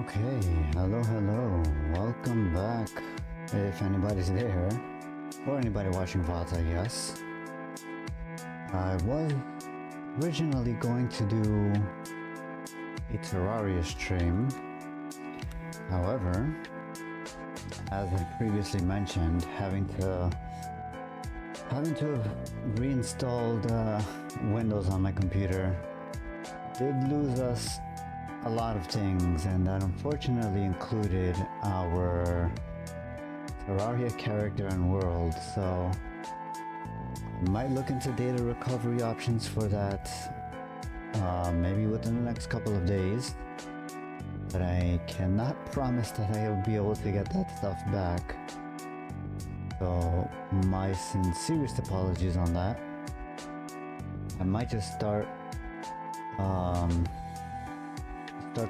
Okay, hello, welcome back, if anybody's there, or anybody watching VODs, I guess. I was originally going to do a Terraria stream, however, as I previously mentioned, having to have reinstalled Windows on my computer did lose us a lot of things, and that unfortunately included our Terraria character and world, so I might look into data recovery options for that maybe within the next couple of days, but I cannot promise that I will be able to get that stuff back, so my sincerest apologies on that. I might just start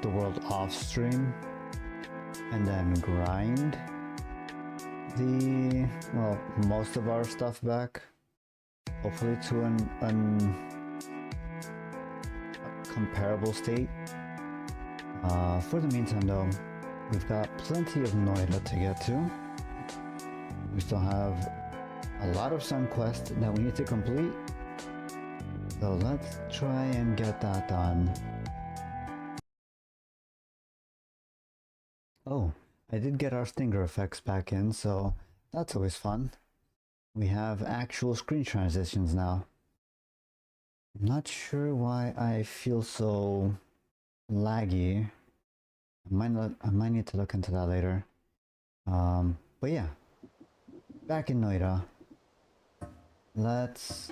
the world off stream and then grind most of our stuff back, hopefully to a comparable state. For the meantime though, we've got plenty of Noita to get to. We still have a lot of Sun Quest that we need to complete, so let's try and get that done. Oh, I did get our stinger effects back in, so that's always fun. We have actual screen transitions now. I'm not sure why I feel so laggy. I might need to look into that later. But yeah, back in Noita. Let's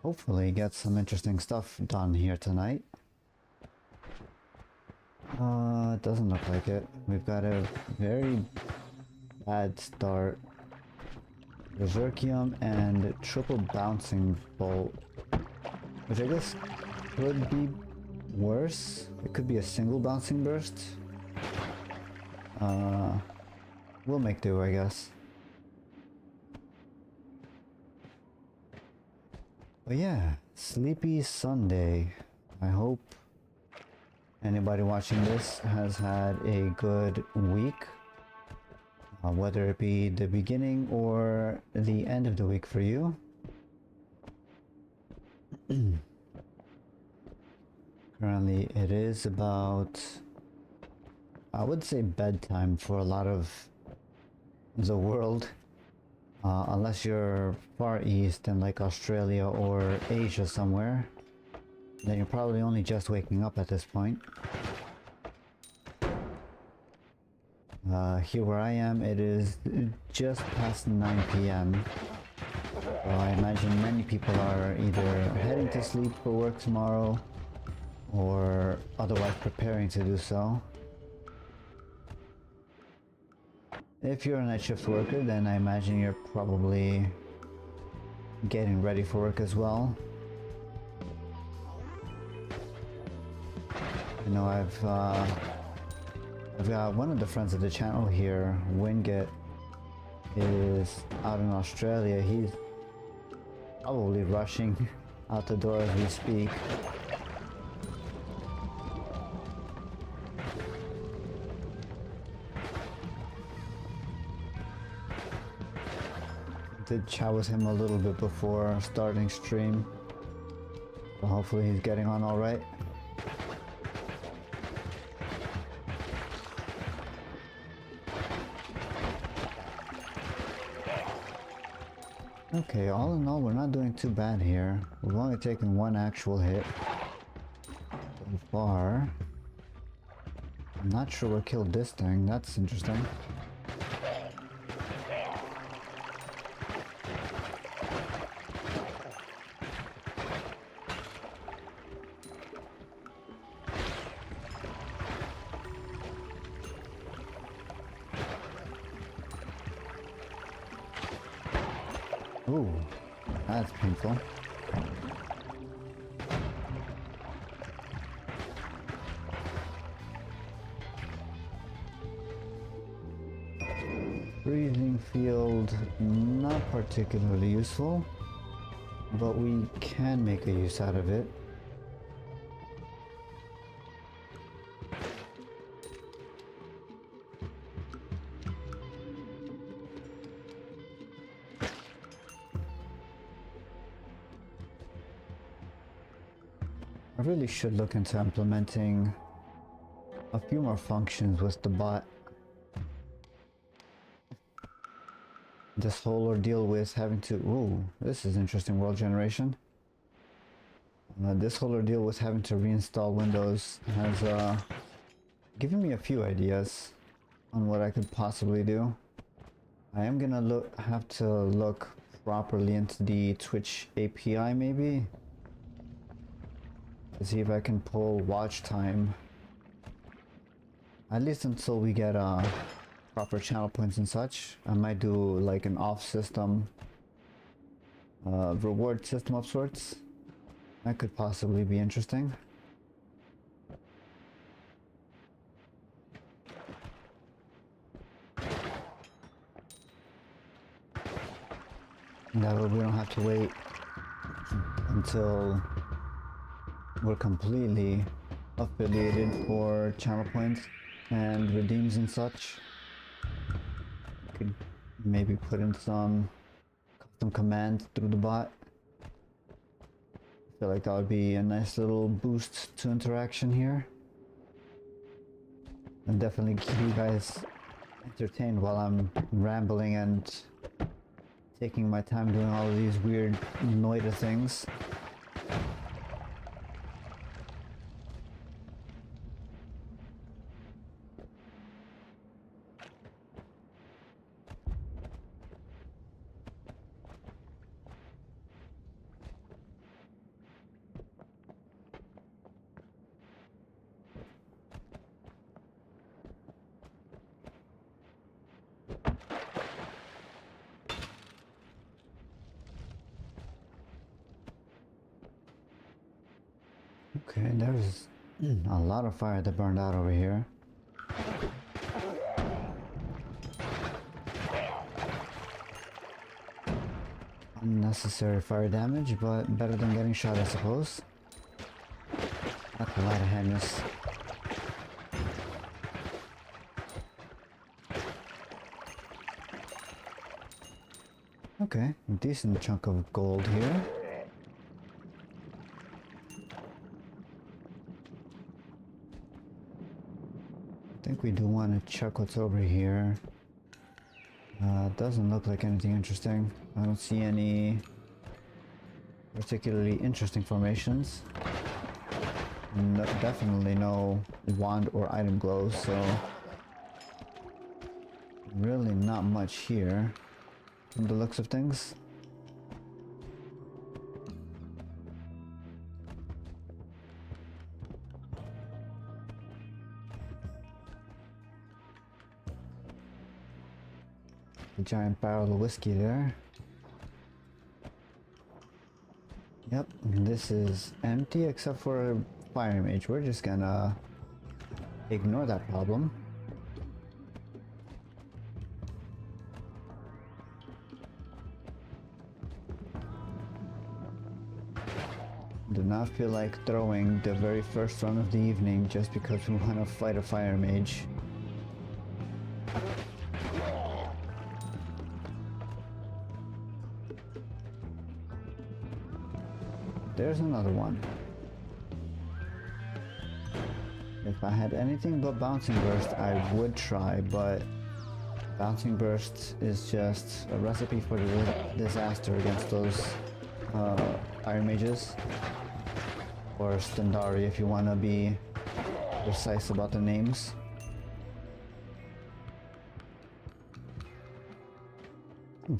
hopefully get some interesting stuff done here tonight. It doesn't look like it. We've got a very bad start. Berserkium and triple bouncing bolt, which I guess could be worse. It could be a single bouncing burst. We'll make do, I guess. But yeah, Sleepy Sunday. I hope anybody watching this has had a good week, whether it be the beginning or the end of the week for you. Currently it is about, I would say, bedtime for a lot of the world, unless you're far east in like Australia or Asia somewhere. Then you're probably only just waking up at this point. Here where I am, it is just past 9 p.m. So I imagine many people are either heading to sleep for work tomorrow or otherwise preparing to do so. If you're a night shift worker, then I imagine you're probably getting ready for work as well. You know, I've got one of the friends of the channel here, Winget, is out in Australia. He's probably rushing out the door as we speak. Did chat with him a little bit before starting stream, so hopefully he's getting on all right. Okay, all in all, we're not doing too bad here. We've only taken one actual hit so far. I'm not sure what killed this thing. That's interesting. Ooh, that's painful. Breathing field, not particularly useful, but we can make a use out of it. I really should look into implementing a few more functions with the bot. This whole ordeal with having to... Ooh, this is interesting, world generation. This whole ordeal with having to reinstall Windows has given me a few ideas on what I could possibly do. I am gonna have to look properly into the Twitch API maybe, to see if I can pull watch time, at least until we get proper channel points and such. I might do like an off system reward system of sorts. That could possibly be interesting. That way we don't have to wait until we're completely affiliated for channel points and redeems and such. Could maybe put in some custom commands through the bot. I feel like that would be a nice little boost to interaction here. And definitely keep you guys entertained while I'm rambling and taking my time doing all of these weird Noita things. Okay, there's a lot of fire that burned out over here. Unnecessary fire damage, but better than getting shot, I suppose. That's a lot of heaviness. Okay, a decent chunk of gold here. I think we do want to check what's over here. Doesn't look like anything interesting. I don't see any particularly interesting formations. No, definitely no wand or item glows, so really not much here from the looks of things. A giant barrel of whiskey there. Yep, this is empty except for a fire mage. We're just gonna ignore that problem. Do not feel like throwing the very first run of the evening just because we want to fight a fire mage. There's another one. If I had anything but Bouncing Burst, I would try, but Bouncing Burst is just a recipe for disaster against those Iron Mages. Or Standari if you want to be precise about the names.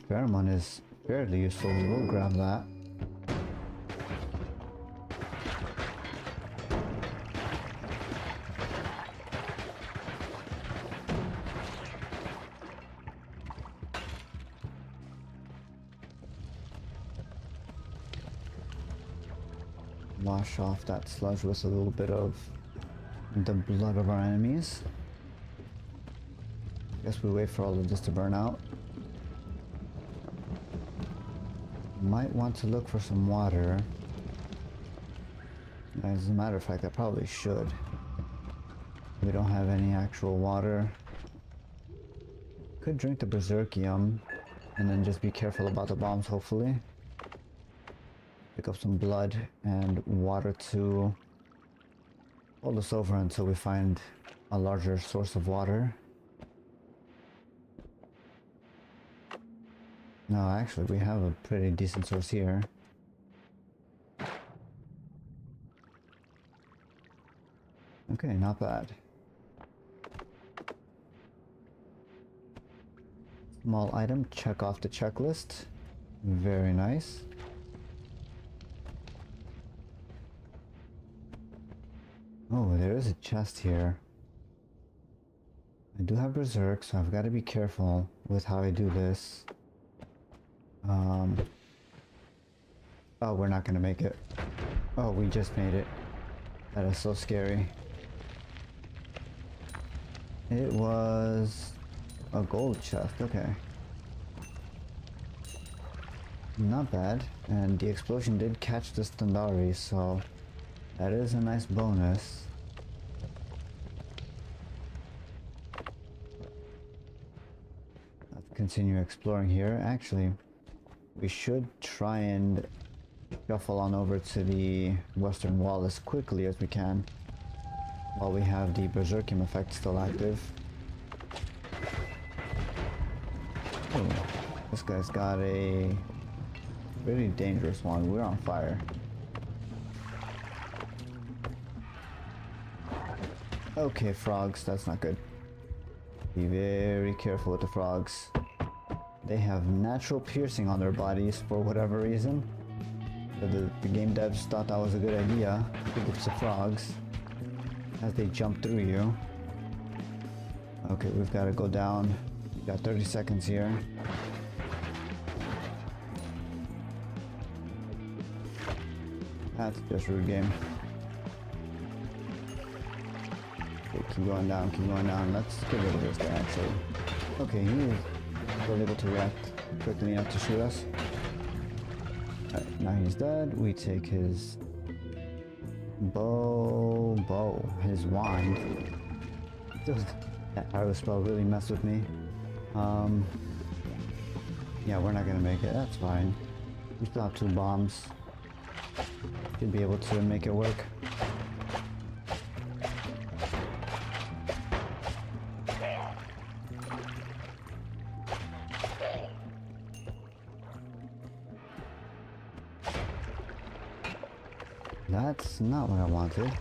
Pheromone is fairly useful, we'll grab that. Wash off that sludge with a little bit of the blood of our enemies. Guess we wait for all of this to burn out. Might want to look for some water. As a matter of fact, I probably should. We don't have any actual water. Could drink the Berserkium and then just be careful about the bombs, hopefully. Pick up some blood and water to hold us over until we find a larger source of water. No, actually, we have a pretty decent source here. Okay, not bad. Small item, check off the checklist. Very nice. Oh, there is a chest here. I do have berserk, so I've got to be careful with how I do this. Oh, we're not gonna make it. Oh, we just made it. That is so scary. It was a gold chest, okay. Not bad. And the explosion did catch the Standari, so that is a nice bonus. Let's continue exploring here. Actually, we should try and shuffle on over to the western wall as quickly as we can while we have the berserkium effect still active. Oh, this guy's got a pretty dangerous one. We're on fire. Okay, frogs, that's not good. Be very careful with the frogs. They have natural piercing on their bodies for whatever reason. The game devs thought that was a good idea to give the frogs as they jump through you. Okay, we've got to go down. We got 30 seconds here. That's just rude game. Okay, keep going down, keep going down. Let's get rid of this guy actually. Okay, he is still able to react quickly enough to shoot us. Alright, now he's dead. We take his his wand. That arrow spell really messed with me. Yeah, we're not gonna make it. That's fine. We still have 2 bombs. Should be able to make it work. That's not what I wanted.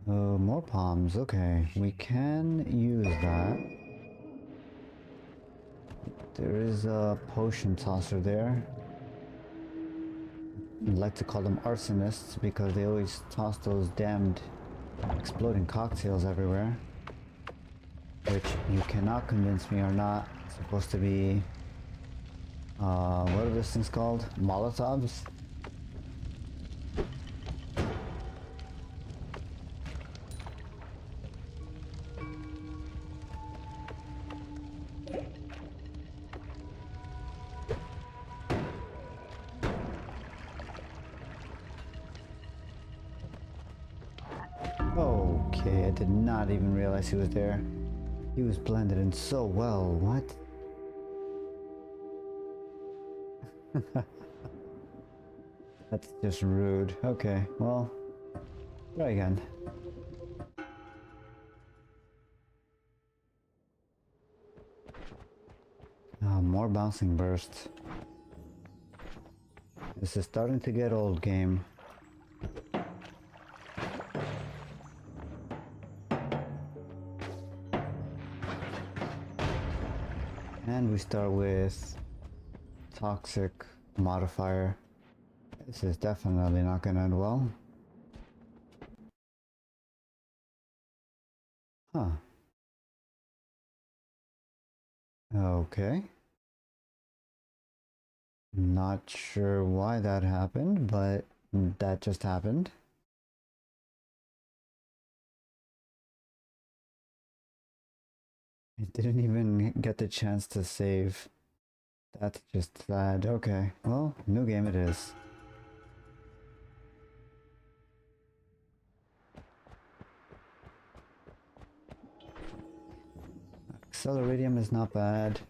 More palms. Okay, we can use that. There is a potion tosser there. I like to call them arsonists because they always toss those damned exploding cocktails everywhere. Which you cannot convince me are not supposed to be, what are those things called? Molotovs? Okay, I did not even realize he was there. He was blended in so well. What? That's just rude. Okay, well, try again. More bouncing bursts. This is starting to get old, game. And we start with toxic modifier. This is definitely not going to end well. Huh. Okay. Not sure why that happened, but that just happened. I didn't even get the chance to save. That's just sad. Okay, well, new game it is. Acceleratium is not bad.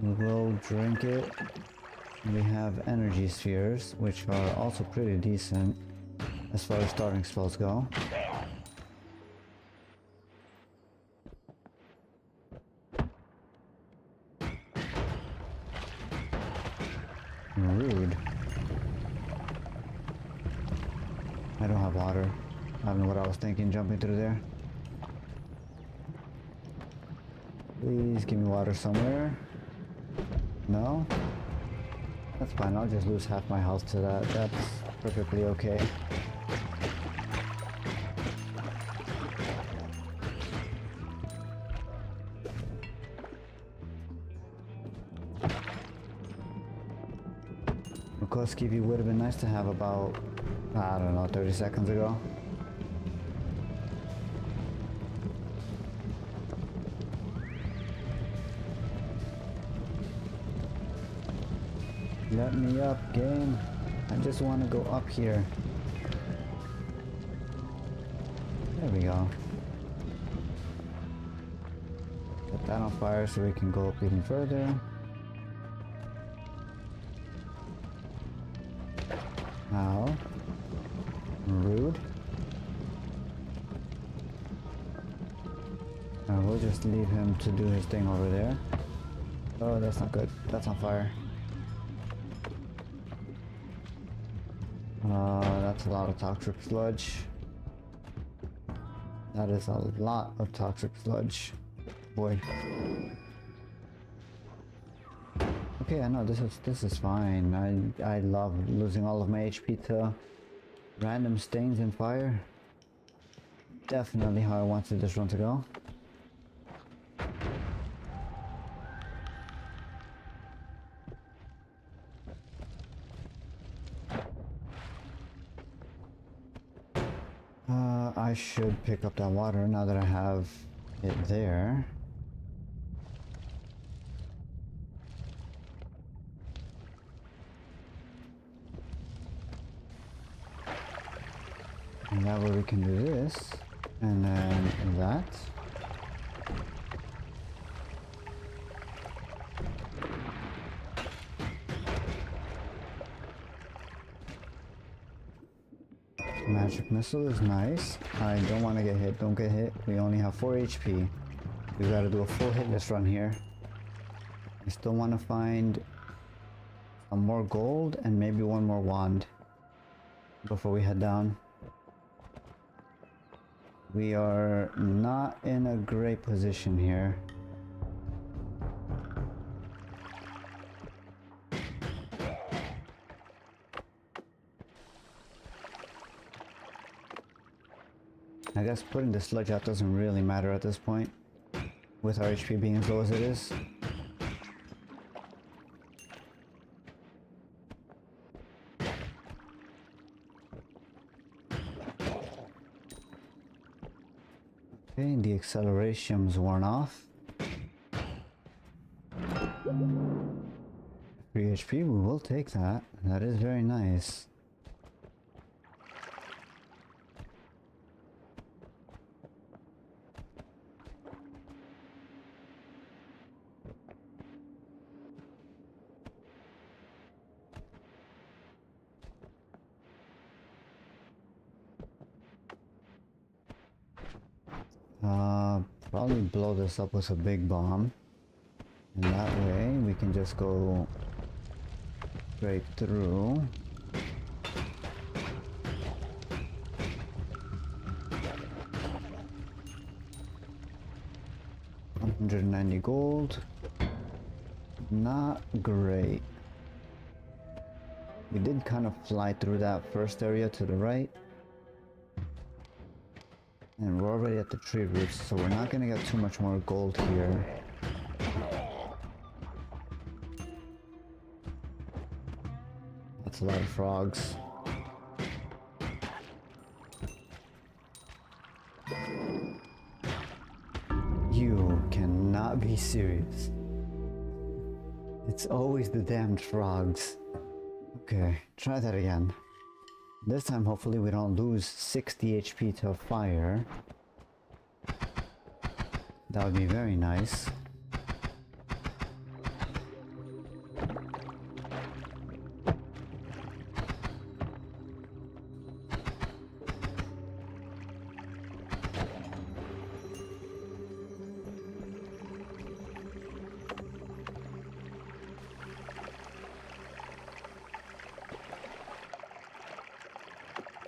We will drink it. We have energy spheres, which are also pretty decent as far as starting spells go. Rude. I don't have water. I don't know what I was thinking jumping through there. Please give me water somewhere. No? That's fine, I'll just lose half my health to that. That's perfectly okay. Of course, Kiwi would have been nice to have about, I don't know, 30 seconds ago. Let me up, game. I just want to go up here. There we go. Put that on fire so we can go up even further. Ow. Rude. We'll just leave him to do his thing over there. Oh, that's not good. That's on fire. That's a lot of toxic sludge. That is a lot of toxic sludge. Boy. Okay, I know this is fine. I love losing all of my HP to random stains and fire. Definitely how I wanted this run to go. I should pick up that water now that I have it there. And that way we can do this, and then that. Magic missile is nice. I don't want to get hit. Don't get hit. We only have 4 HP. We gotta do a full hitless run here. I still want to find some more gold and maybe one more wand before we head down. We are not in a great position here. I guess putting the sludge out doesn't really matter at this point, with our HP being as low as it is. Okay, the acceleration's worn off. 3 HP, we will take that. That is very nice. Probably blow this up with a big bomb, and that way we can just go straight through. $190 gold. Not great. We did kind of fly through that first area to the right. And we're already at the tree roots, so we're not gonna get too much more gold here. That's a lot of frogs. You cannot be serious. It's always the damned frogs. Okay, try that again. This time, hopefully, we don't lose 60 HP to fire. That would be very nice.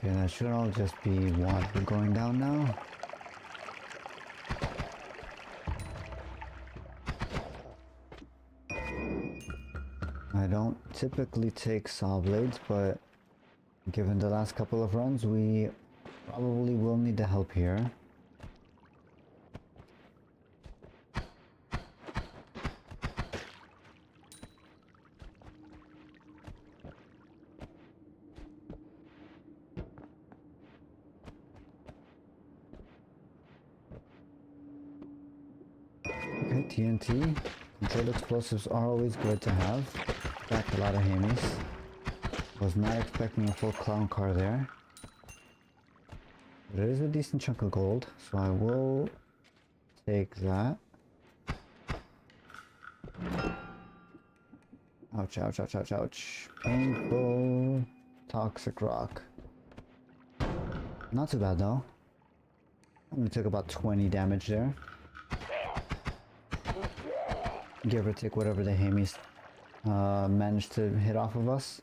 Okay, that should all just be water going down now. I don't typically take saw blades, but given the last couple of runs, we probably will need the help here. Okay, TNT. Controlled explosives are always good to have. Back a lot of hemis. Was not expecting a full clown car there. But it is a decent chunk of gold, so I will take that. Ouch, ouch, ouch, ouch, ouch. Painful toxic rock. Not too bad though. I'm gonna take about 20 damage there. Give or take whatever the hemis managed to hit off of us.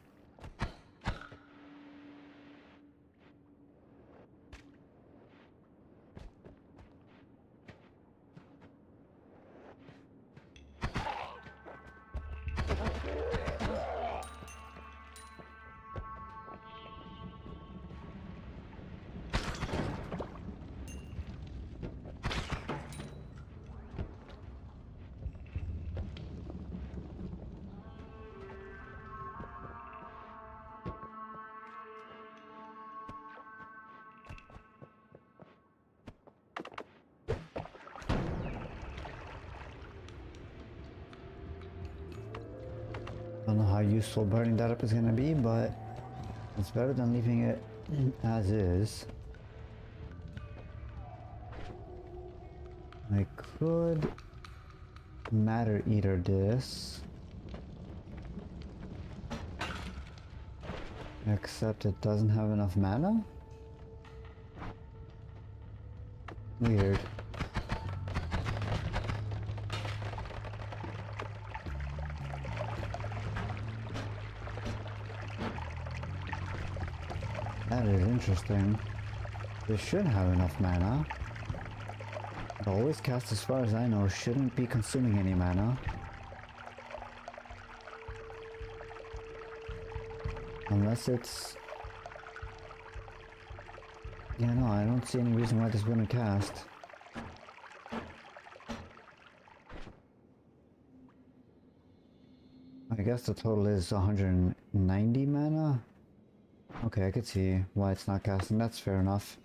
Don't know how useful burning that up is gonna be, but it's better than leaving it as is. I could matter eater this, except it doesn't have enough mana? Weird. That is interesting. This should have enough mana. The always cast, as far as I know, shouldn't be consuming any mana. Unless it's... Yeah, no, I don't see any reason why this wouldn't cast. I guess the total is 190 mana? Okay, I could see why it's not casting. That's fair enough.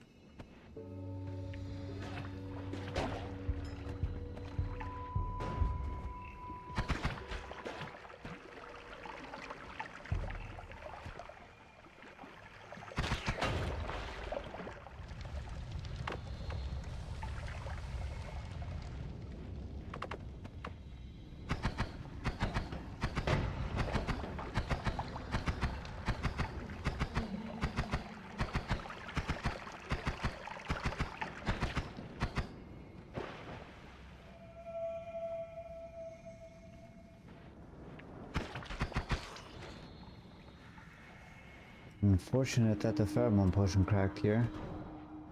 Unfortunate that the pheromone potion cracked here.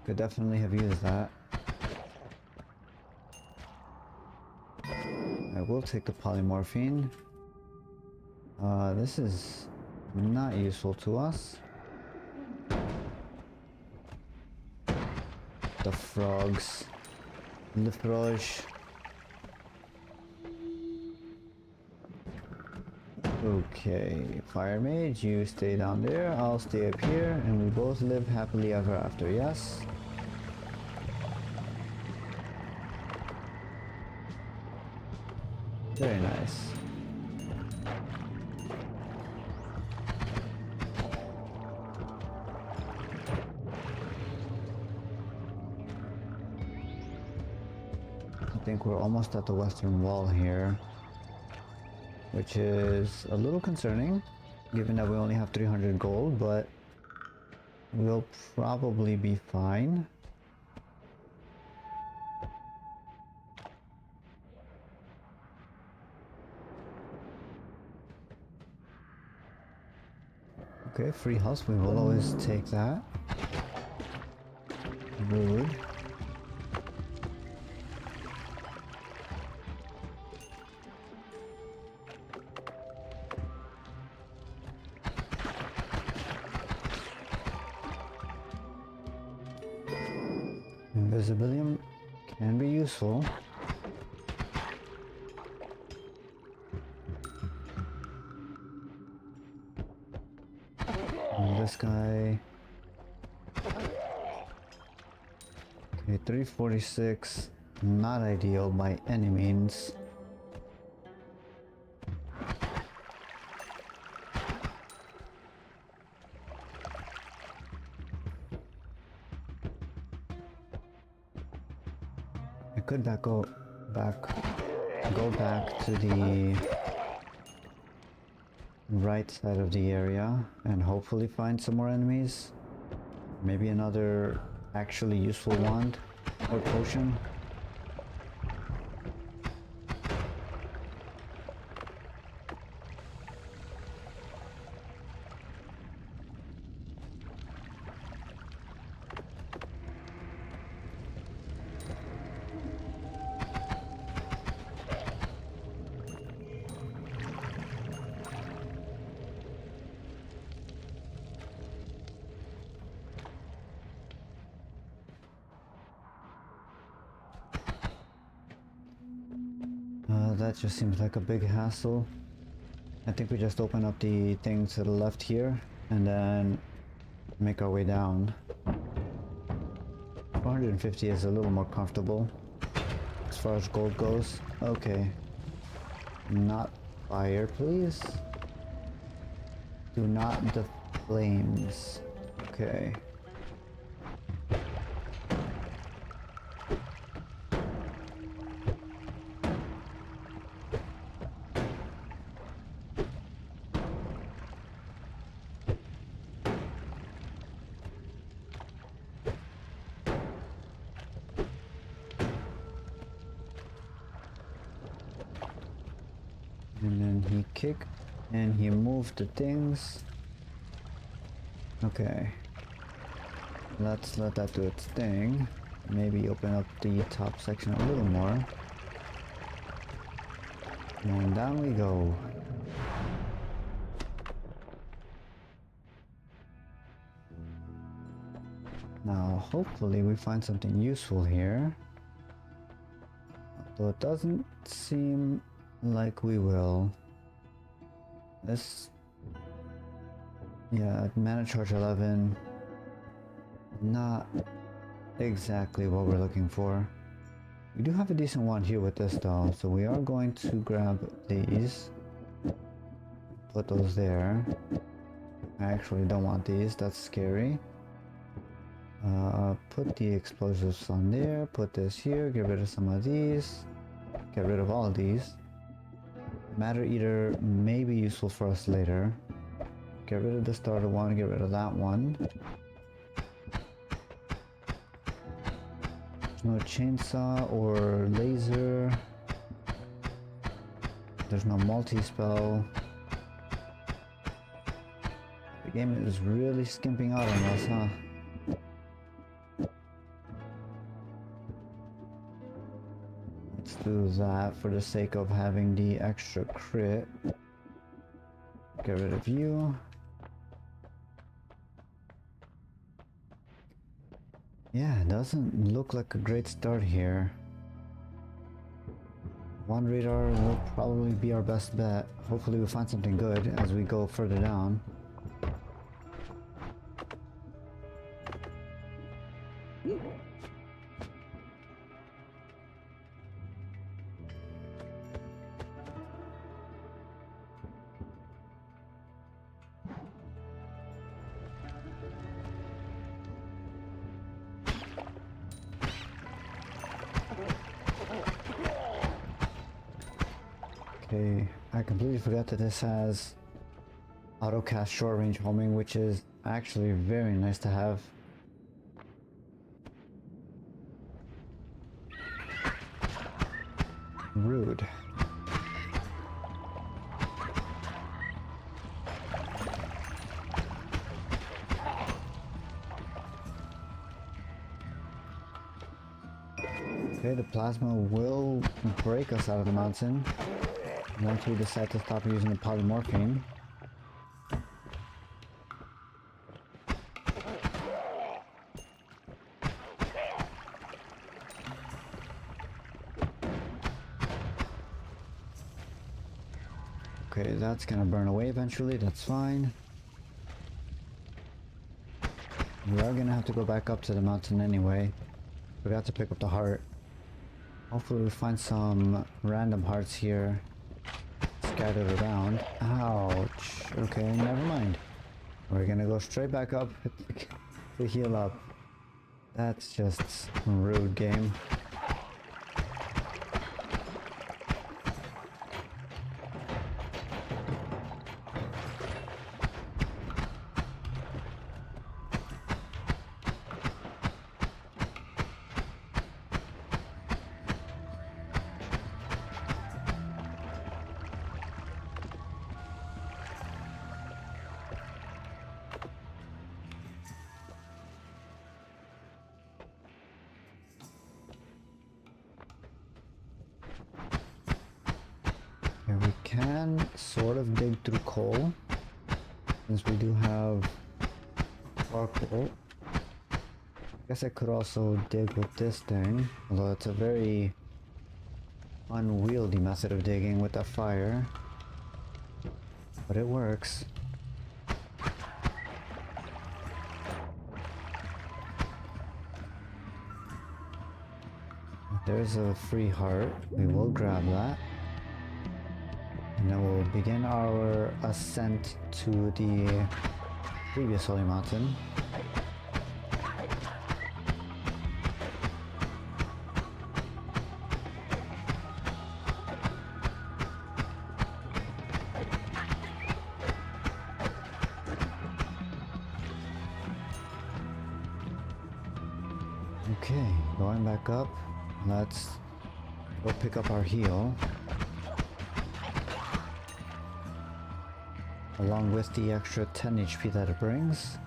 Could definitely have used that. I will take the polymorphine. This is not useful to us. The frogs. The frogs. Okay, Fire Mage, you stay down there, I'll stay up here, and we both live happily ever after, yes? Very nice. I think we're almost at the western wall here, which is a little concerning, given that we only have 300 gold, but we'll probably be fine. Okay, free house, we will always take that. Rude. Invisibilium can be useful. And this guy. Okay, 346. Not ideal by any means. I could go back to the right side of the area and hopefully find some more enemies. Maybe another actually useful wand or potion. That just seems like a big hassle. I think we just open up the thing to the left here and then make our way down. 450 is a little more comfortable as far as gold goes. Okay. Not fire, please. Do not the flames. Okay. And then he kicked and he moved the things. Okay. Let's let that do its thing. Maybe open up the top section a little more. And down we go. Now, hopefully we find something useful here. Though it doesn't seem like we will. This... yeah, mana charge 11. Not exactly what we're looking for. We do have a decent one here with this though, so we are going to grab these. Put those there. I actually don't want these, that's scary. Put the explosives on there, put this here, get rid of some of these. Get rid of all of these. Matter Eater may be useful for us later. Get rid of the starter one, get rid of that one. There's no chainsaw or laser. There's no multi-spell. The game is really skimping out on us, huh? Let's do that for the sake of having the extra crit. Get rid of you. Yeah, it doesn't look like a great start here. One radar will probably be our best bet. Hopefully we find something good as we go further down. Okay, I completely forgot that this has auto cast short range homing, which is actually very nice to have. Rude. Okay, the plasma will break us out of the mountain once we decide to stop using the polymorphine. Okay, that's gonna burn away eventually, that's fine. We are gonna have to go back up to the mountain anyway. Forgot to pick up the heart. Hopefully we find some random hearts here scattered around. Ouch. Okay, never mind. We're gonna go straight back up to heal up. That's just rude, game. Okay, we can sort of dig through coal, since we do have charcoal. I guess I could also dig with this thing, although it's a very unwieldy method of digging with that fire. But it works. There's a free heart. We will grab that. And then we'll begin our ascent to the previous holy mountain. Okay, going back up. Let's go pick up our heal. Along with the extra 10 HP that it brings.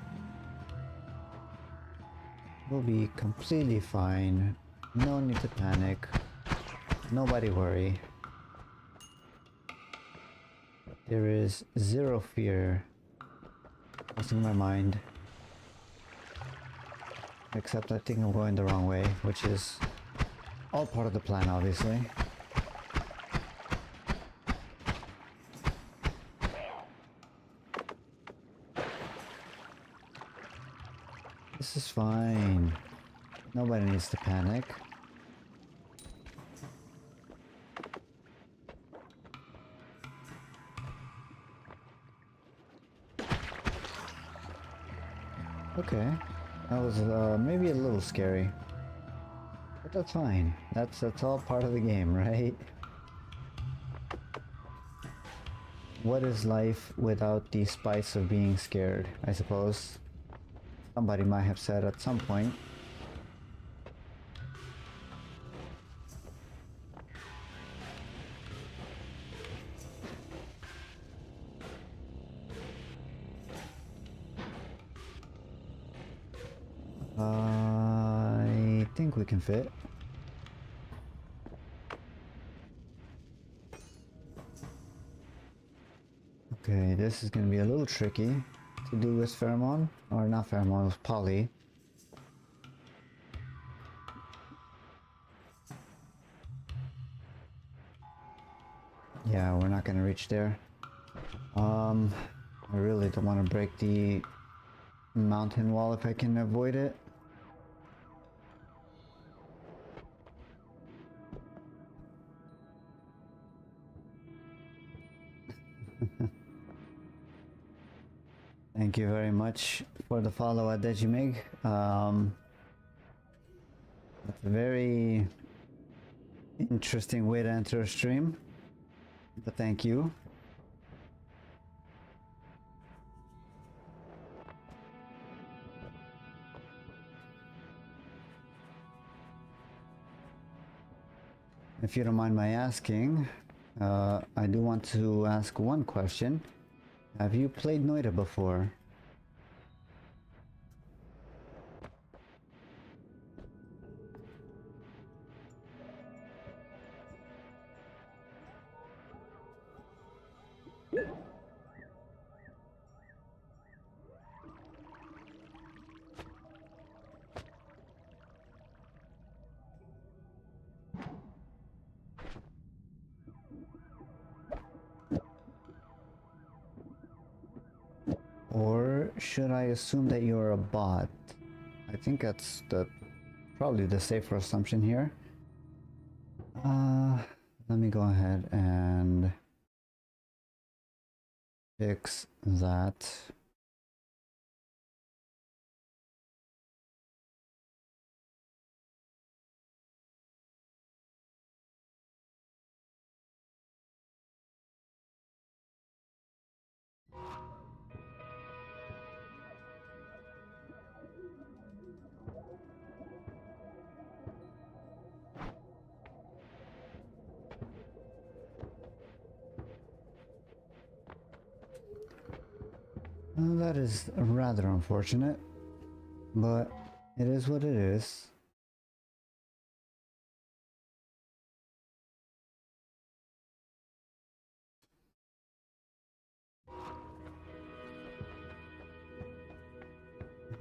We'll be completely fine. No need to panic. Nobody worry. There is zero fear crossing my mind. Except I think I'm going the wrong way, which is all part of the plan, obviously. This is fine. Nobody needs to panic. Okay, that was maybe a little scary, but that's fine. That's all part of the game, right? What is life without the spice of being scared, I suppose? Somebody might have said at some point. I think we can fit. Okay, this is gonna be a little tricky to do with pheromone, or not pheromone, with poly. Yeah, we're not gonna reach there. I really don't want to break the mountain wall if I can avoid it. Thank you very much for the follow at Digimig. That's a very interesting way to enter a stream, but thank you. If you don't mind my asking, I do want to ask one question. Have you played Noita before? should I assume that you're a bot? I think that's probably the safer assumption here. Let me go ahead and fix that. Well, that is rather unfortunate, but it is what it is.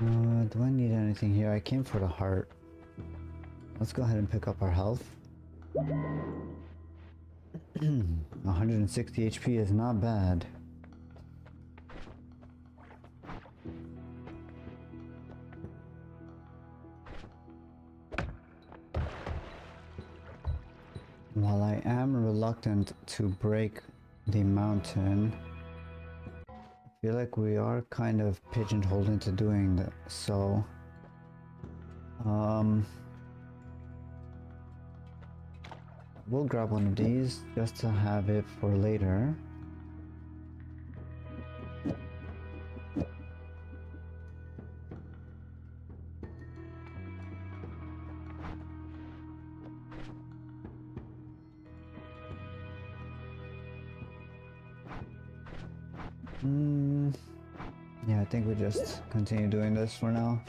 Do I need anything here? I came for the heart. Let's go ahead and pick up our health. 160 HP is not bad. While I am reluctant to break the mountain, I feel like we are kind of pigeonholed into doing that, so we'll grab one of these just to have it for later. Yeah, I think we just continue doing this for now.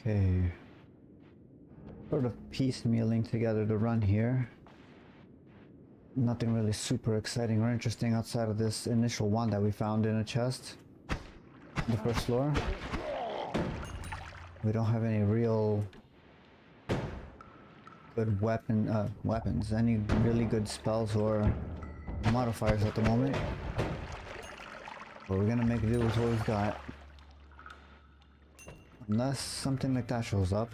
Okay, sort of piecemealing together the run here. Nothing really super exciting or interesting outside of this initial one that we found in a chest on the first floor. We don't have any real good weapons, any really good spells or modifiers at the moment. But we're gonna make do with what we've got. Unless something like that shows up,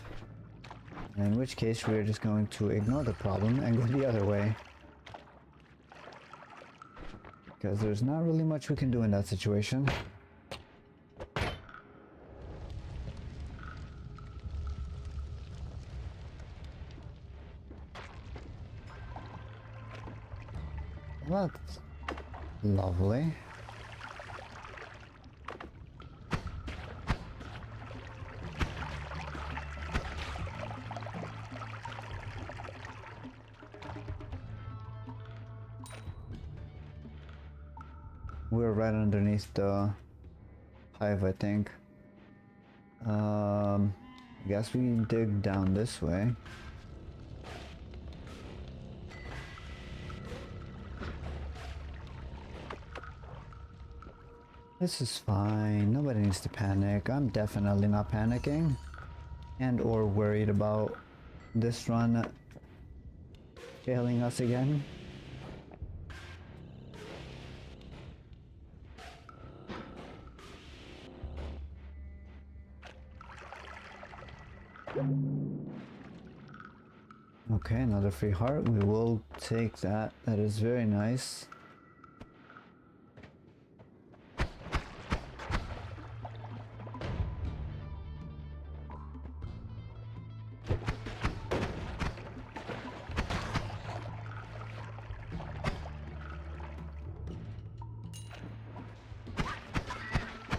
in which case we are just going to ignore the problem and go the other way. Because there's not really much we can do in that situation. That's lovely. We're right underneath the hive, I think. I guess we dig down this way. This is fine. Nobody needs to panic. I'm definitely not panicking and or worried about this run failing us again. Okay, another free heart. We will take that. That is very nice.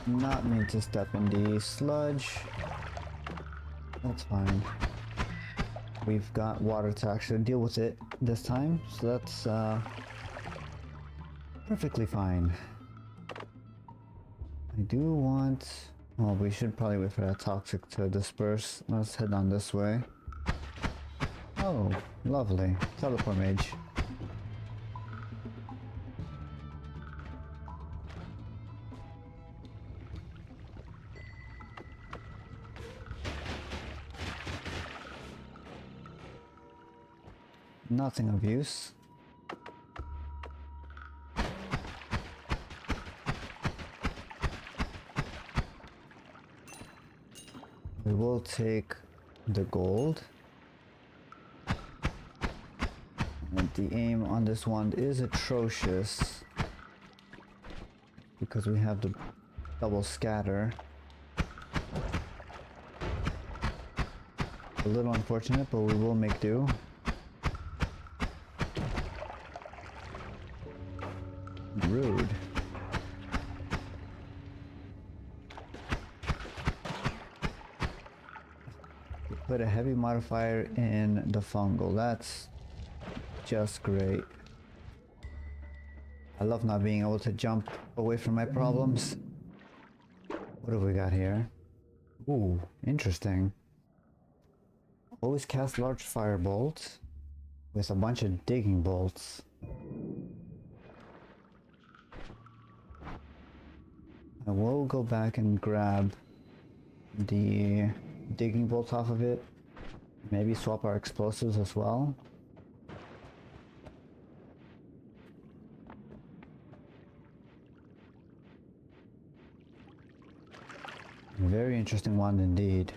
Not mean to step in the sludge. That's fine. We've got water to actually deal with it this time, so that's perfectly fine. I do want... well, we should probably wait for that toxic to disperse. Let's head on this way. Oh, lovely. Teleport mage. Nothing of use. We will take the gold. And the aim on this one is atrocious because we have the double scatter. A little unfortunate, but we will make do. Rude. Put a heavy modifier in the fungal. That's just great. I love not being able to jump away from my problems. What have we got here? Ooh, interesting. Always cast large firebolt with a bunch of digging bolts. I will go back and grab the digging bolts off of it. Maybe swap our explosives as well. Very interesting one indeed.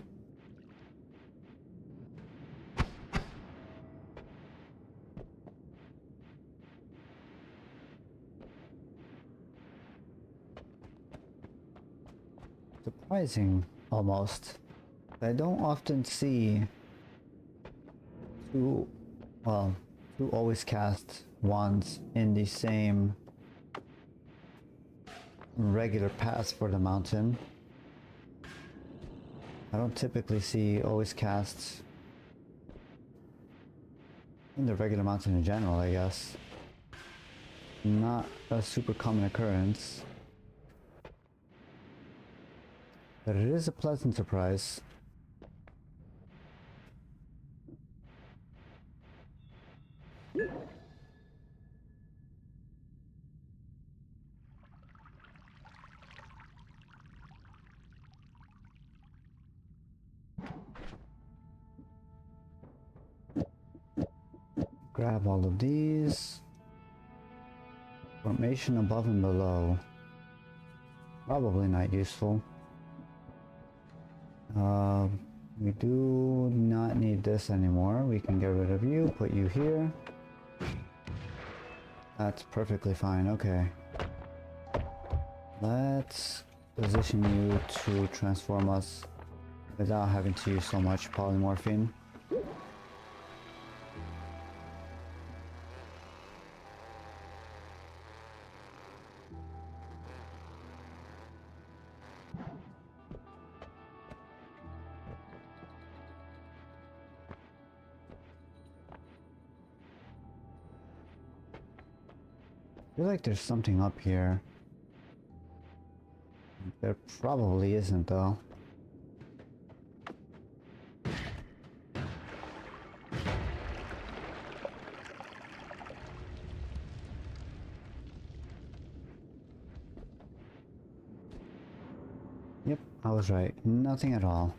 Surprising, almost. I don't often see two always cast wands in the same regular paths for the mountain. I don't typically see always cast in the regular mountain in general, I guess. Not a super common occurrence. But it is a pleasant surprise. Grab all of these. Formation above and below. Probably not useful. We do not need this anymore. We can get rid of you, put you here. That's perfectly fine, okay. Let's position you to transform us without having to use so much polymorphine. I feel like there's something up here. There probably isn't though. Yep, I was right. Nothing at all.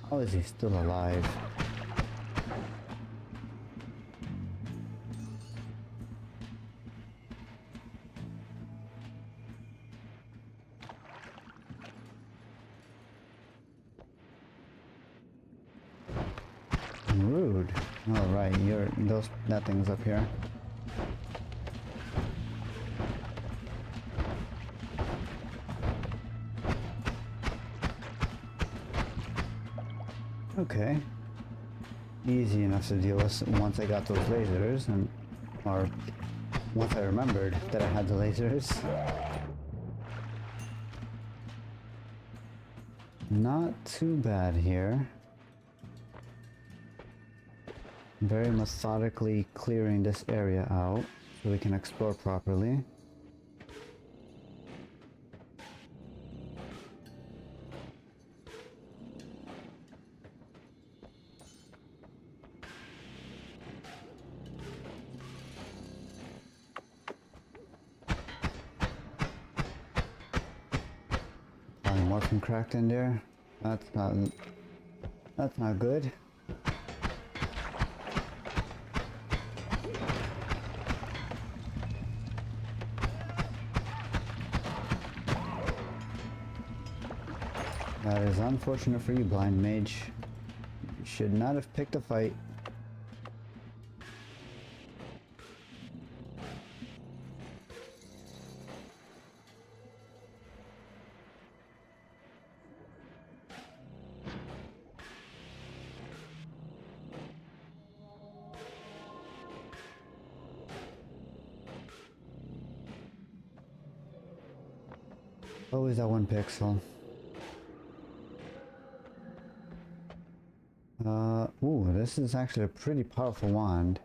How is he still alive? Rude. All right, that thing's up here. Okay. Easy enough to deal with once I got those lasers and our Once I remembered that I had the lasers. Not too bad here. Very methodically clearing this area out so we can explore properly. Morphine cracked in there. That's not good. That is unfortunate for you, blind mage. You should not have picked a fight. Always that one pixel. Ooh, this is actually a pretty powerful wand.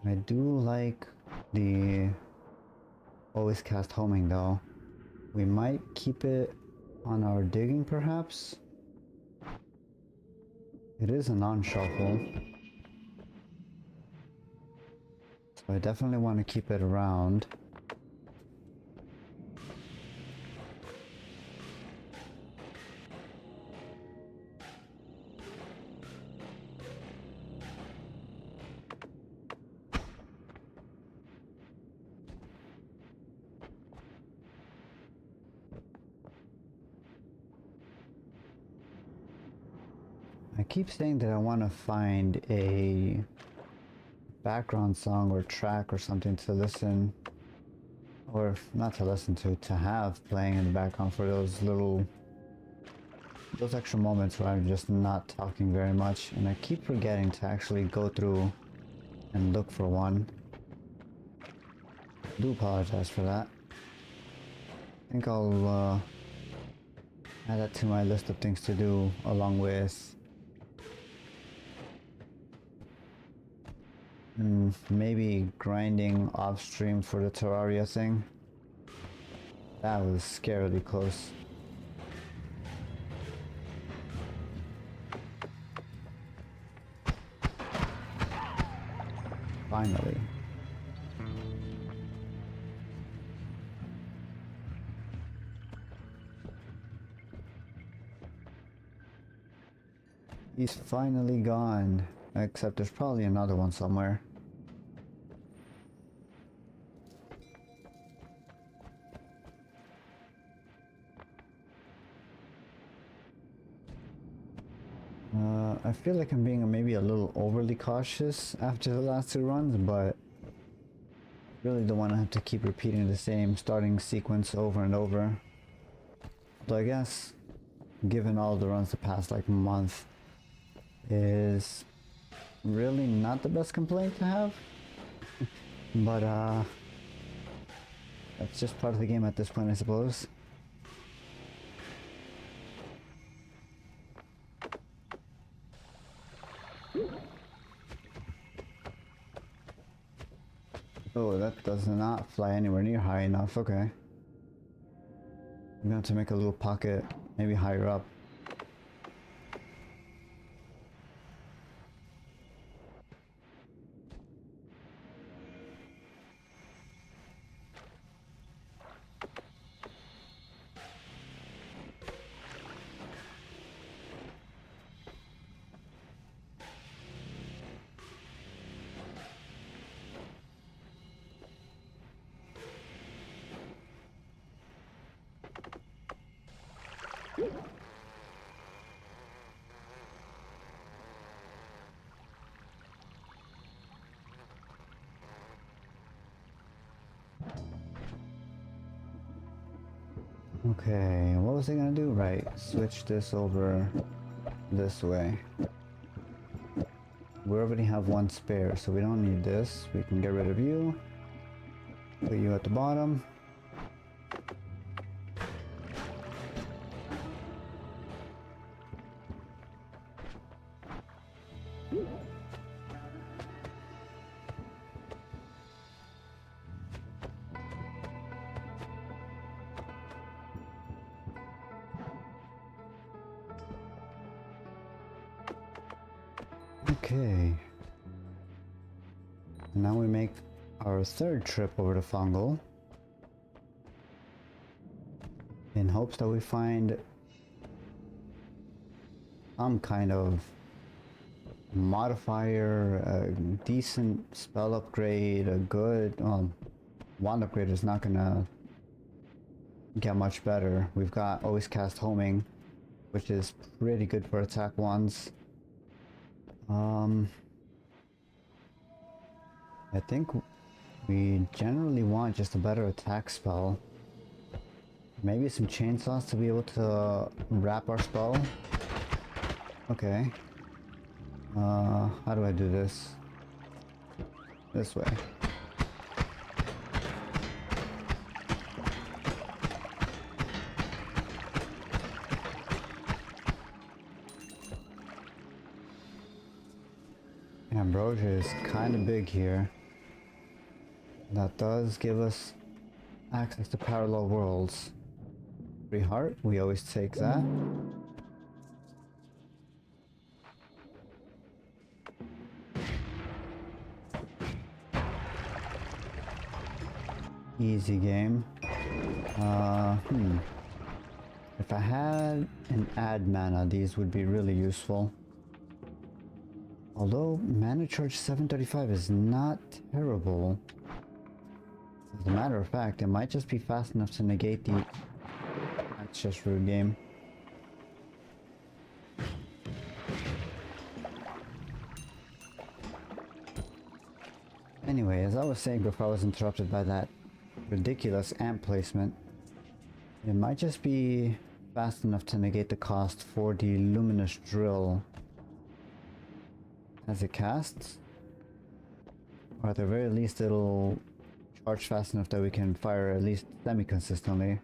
I do like the always cast homing though. We might keep it on our digging perhaps. It is a non-shuffle. So I definitely want to keep it around. I keep saying that I want to find a background song or track or something to listen, or not to listen to have playing in the background for those extra moments where I'm just not talking very much, and I keep forgetting to actually go through and look for one. I do apologize for that. I think I'll add that to my list of things to do, along with maybe grinding off stream for the Terraria thing. That was scarily close. Finally. He's finally gone. Except there's probably another one somewhere. I feel like I'm being maybe a little overly cautious after the last two runs, but really don't want to have to keep repeating the same starting sequence over and over. So I guess, given all the runs the past like month, is really not the best complaint to have. But that's just part of the game at this point, I suppose. Oh, that does not fly anywhere near high enough. Okay. I'm gonna have to make a little pocket, maybe higher up. Okay, what was I gonna do? Right, switch this over this way. We already have one spare, so we don't need this. We can get rid of you. Put you at the bottom. Okay. Now we make our third trip over to Fungal in hopes that we find some kind of modifier, a decent spell upgrade, a good wand upgrade is not gonna get much better. We've got always cast homing, which is pretty good for attack wands. I think we generally want just a better attack spell. Maybe some chainsaws to be able to wrap our spell. Okay. How do I do this? This way. Ambrosia is kind of big here. That does give us access to parallel worlds. Free heart, we always take that. Easy game. If I had an add mana, these would be really useful. Although mana charge 735 is not terrible. As a matter of fact, it might just be fast enough to negate the... That's just rude game. Anyway, as I was saying before I was interrupted by that ridiculous amp placement, it might just be fast enough to negate the cost for the luminous drill as it casts, or at the very least it'll charge fast enough that we can fire at least semi-consistently.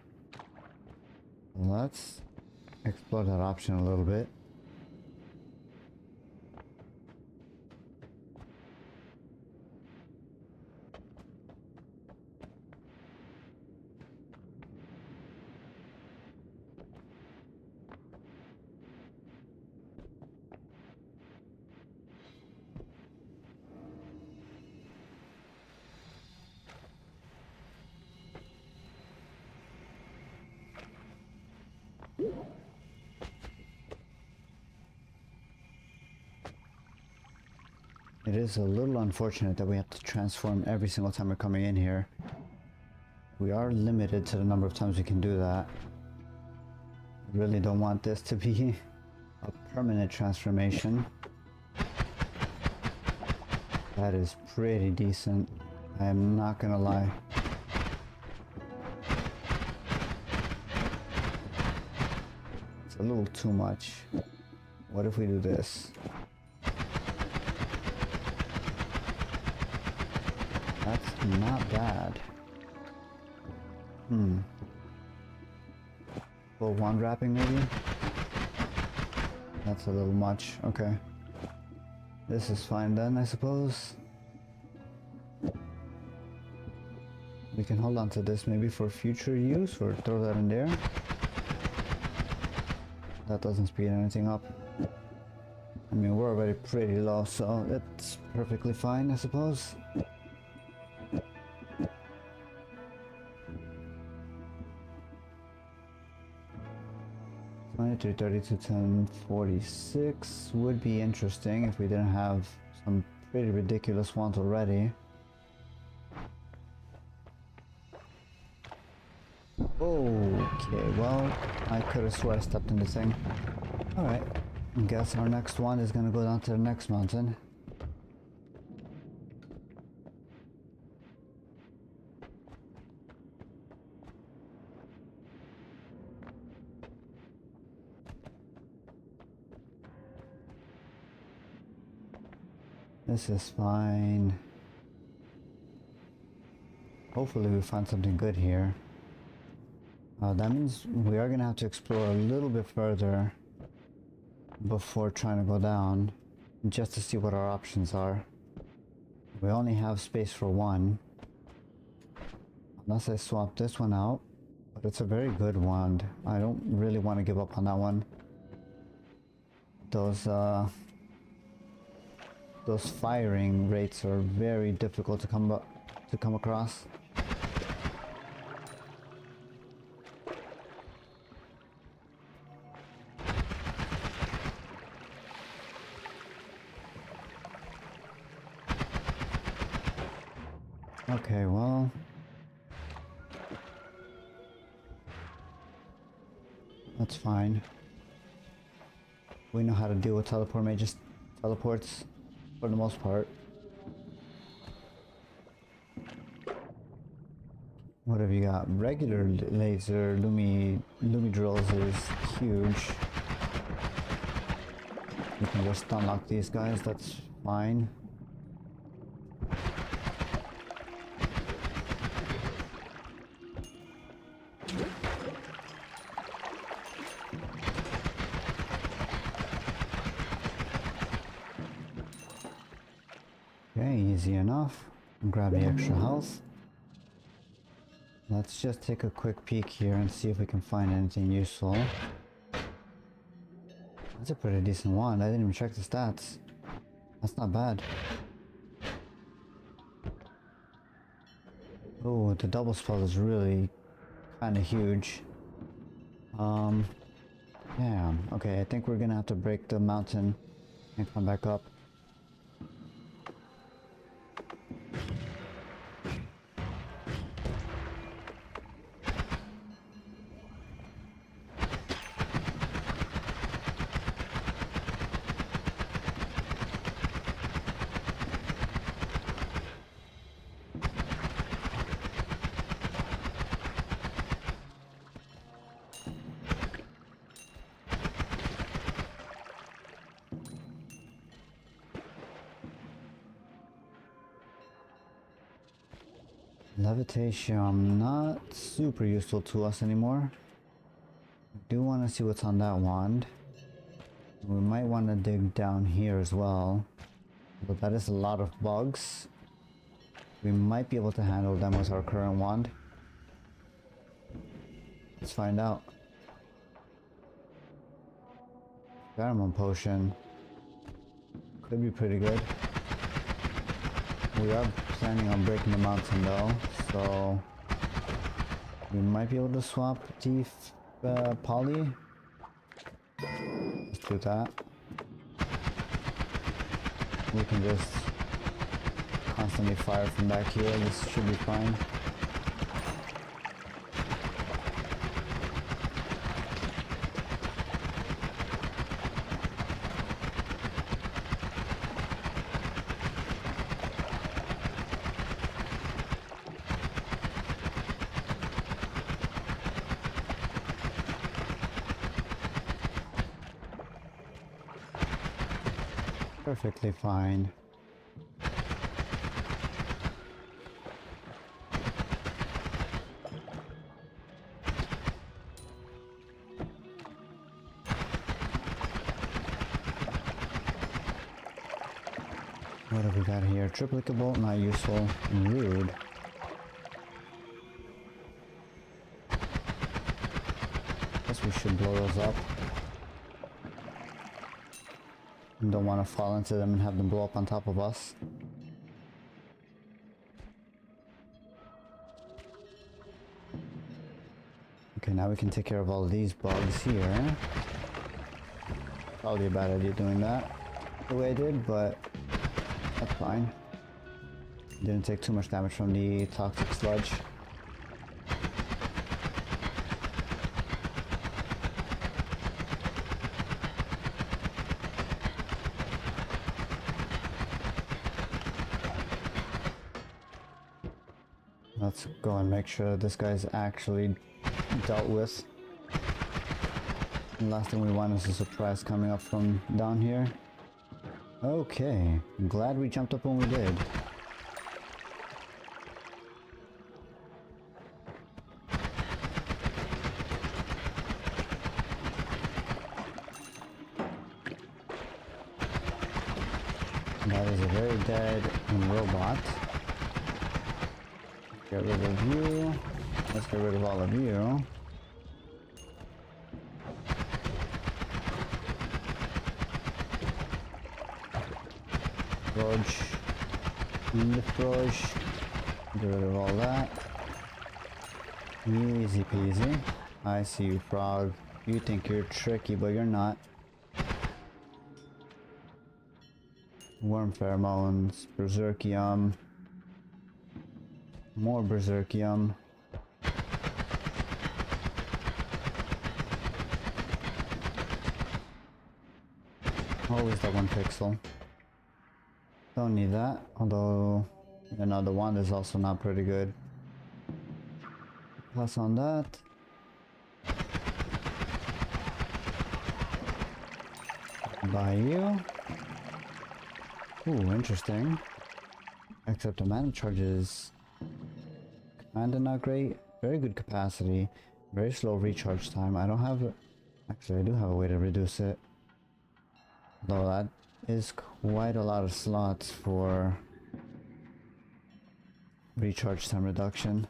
Let's explore that option a little bit. It is a little unfortunate that we have to transform every single time we're coming in here. We are limited to the number of times we can do that. I really don't want this to be a permanent transformation. That is pretty decent. I am not gonna lie. It's a little too much. What if we do this? That's not bad. Full wand wrapping maybe? That's a little much. Okay. This is fine then, I suppose. We can hold on to this maybe for future use or throw that in there. That doesn't speed anything up. I mean, we're already pretty low, so it's perfectly fine, I suppose. 32, 10, 46 would be interesting if we didn't have some pretty ridiculous ones already. Okay, well, I could have swore I stepped in this thing. Alright, I guess our next one is gonna go down to the next mountain. This is fine. Hopefully we find something good here. That means we are gonna have to explore a little bit further before trying to go down, just to see what our options are. We only have space for one. Unless I swap this one out. But it's a very good wand. I don't really want to give up on that one. Those firing rates are very difficult to come across. Okay, well, that's fine. We know how to deal with teleport mages, teleports for the most part. What have you got? Regular laser lumi drills is huge. You can just unlock these guys, that's fine. Okay, easy enough. Grab the extra health. Let's just take a quick peek here and see if we can find anything useful. That's a pretty decent wand. I didn't even check the stats. That's not bad. Oh, the double spell is really kind of huge. Damn. Okay, I think we're gonna have to break the mountain and come back up. Levitation, not super useful to us anymore. I do want to see what's on that wand. We might want to dig down here as well. But that is a lot of bugs. We might be able to handle them with our current wand. Let's find out. Pheromone potion. Could be pretty good. We are planning on breaking the mountain though, so we might be able to swap the poly. Let's do that. We can just constantly fire from back here. This should be fine. Perfectly fine. What have we got here? Triplicable, not useful. Rude. Guess we should blow those up. Don't want to fall into them and have them blow up on top of us. Okay, now we can take care of all of these bugs here. Probably a bad idea doing that the way I did, but that's fine. Didn't take too much damage from the toxic sludge. Let's go and make sure this guy's actually dealt with. And last thing we want is a surprise coming up from down here. Okay, I'm glad we jumped up when we did. That is a very dead robot. Get rid of you. Let's get rid of all of you. Fudge. In the fudge. Get rid of all that. Easy peasy. I see you, frog. You think you're tricky, but you're not. Worm pheromones, berserkium, more berserkium. Always that one pixel. Don't need that, although, you know, the wand is also not pretty good. Pass on that. Buy you. Ooh, interesting. Except the mana charges kinda not great. Very good capacity. Very slow recharge time. I don't have a... Actually, I do have a way to reduce it. Though that is quite a lot of slots for recharge time reduction.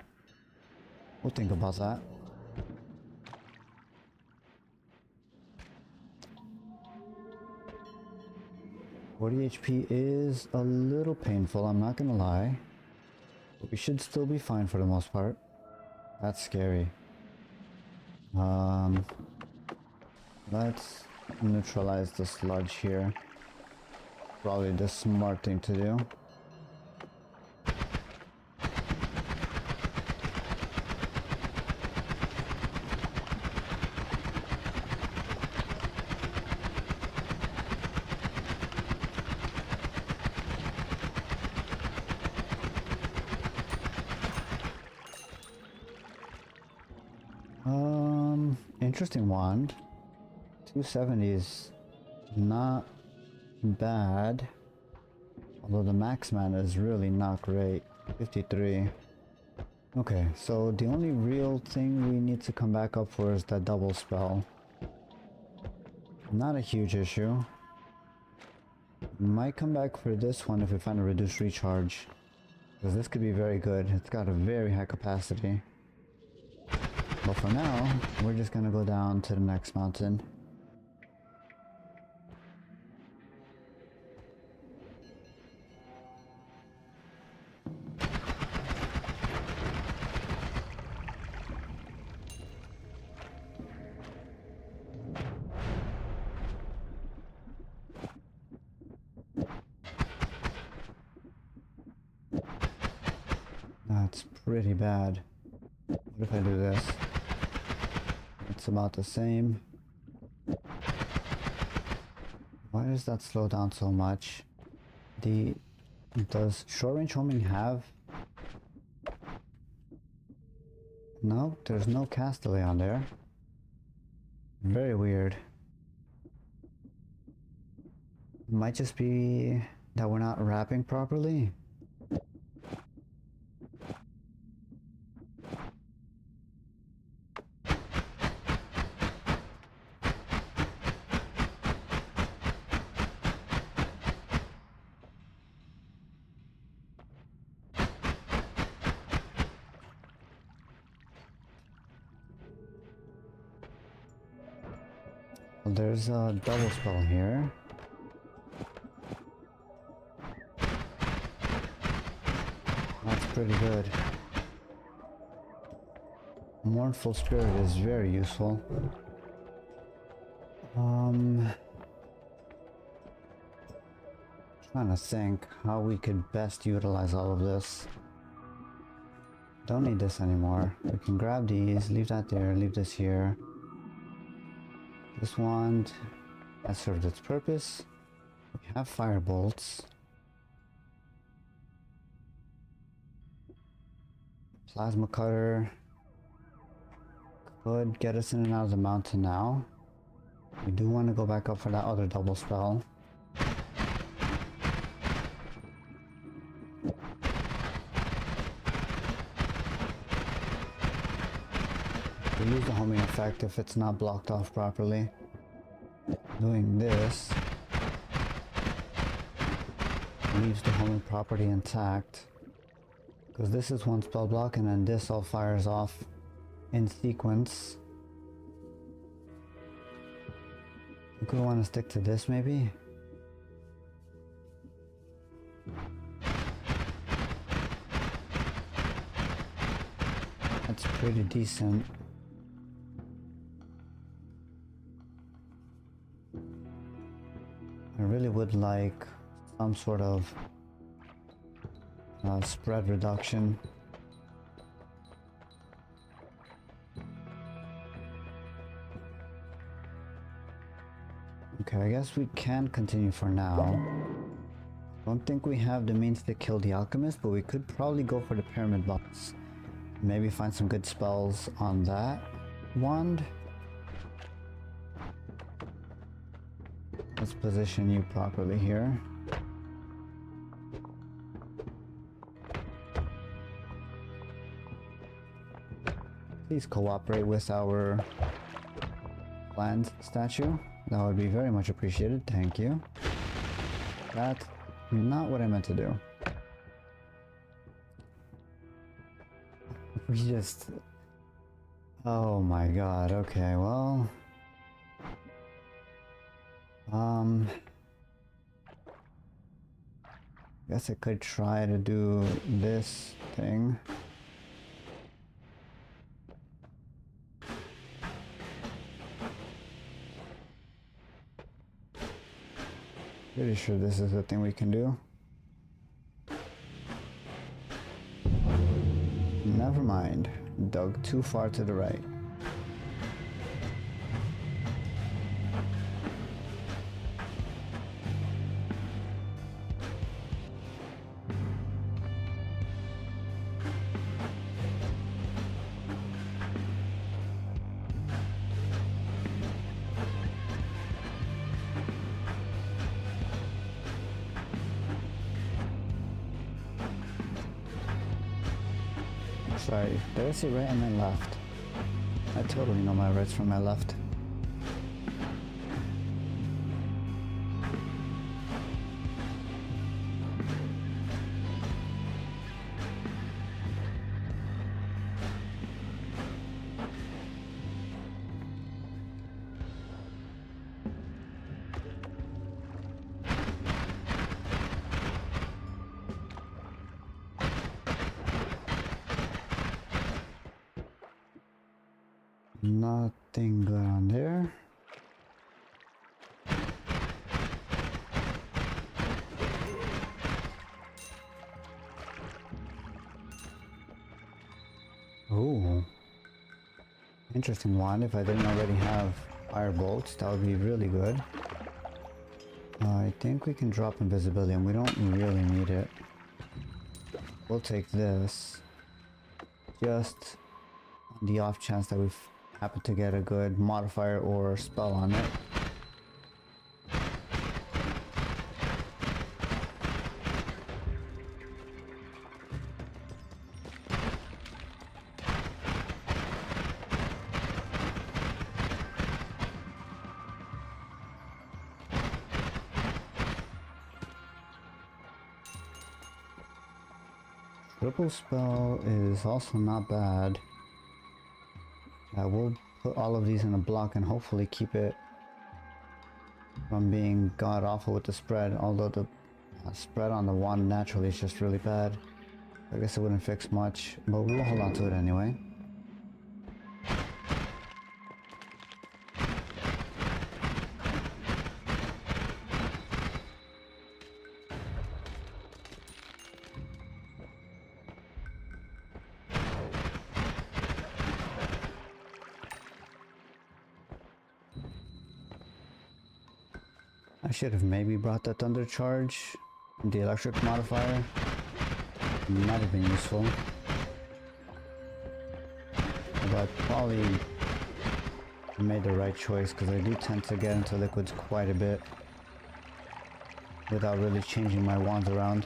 We'll think about that. HP is a little painful, I'm not gonna lie. But we should still be fine for the most part. That's scary. Let's neutralize the sludge here. Probably the smart thing to do. Interesting wand. 270 is not bad. Although the max mana is really not great. 53. Okay, so the only real thing we need to come back up for is that double spell. Not a huge issue. Might come back for this one if we find a reduced recharge. Because this could be very good. It's got a very high capacity. But for now, we're just gonna go down to the next mountain. That's pretty bad. What if I do this? It's about the same. Why does that slow down so much? Does short range homing have... No, there's no cast delay on there. Very weird. Might just be that we're not wrapping properly. There's a double spell here. That's pretty good. Mournful Spirit is very useful. Trying to think how we could best utilize all of this. Don't need this anymore. We can grab these, leave that there, leave this here. This wand has served its purpose. We have fire bolts. Plasma cutter could get us in and out of the mountain now. We do want to go back up for that other double spell. will use the homing effect if it's not blocked off properly. Doing this leaves the homing property intact, because this is one spell block and then this all fires off in sequence. I could want to stick to this maybe. That's pretty decent. I really would like some sort of spread reduction. Okay, I guess we can continue for now. Don't think we have the means to kill the alchemist, but we could probably go for the pyramid box. Maybe find some good spells on that wand. Let's position you properly here. Please cooperate with our land statue. That would be very much appreciated. Thank you. That's not what I meant to do. We just... Oh my god, okay, well... Guess I could try to do this thing. Pretty sure this is the thing we can do. Never mind. Dug too far to the right. Sorry, did I say right and then left? I totally know my rights from my left. Nothing good on there. Oh, interesting one. If I didn't already have fire bolts, that would be really good. I think we can drop invisibility and we don't really need it. We'll take this just on the off chance that we happen to get a good modifier or spell on it. Triple spell is also not bad. We'll put all of these in a block and hopefully keep it from being god awful with the spread, although the spread on the wand naturally is just really bad. I guess it wouldn't fix much, but we'll hold on to it anyway. I should have maybe brought the thunder charge, the electric modifier. Might have been useful. But I probably made the right choice because I do tend to get into liquids quite a bit without really changing my wands around.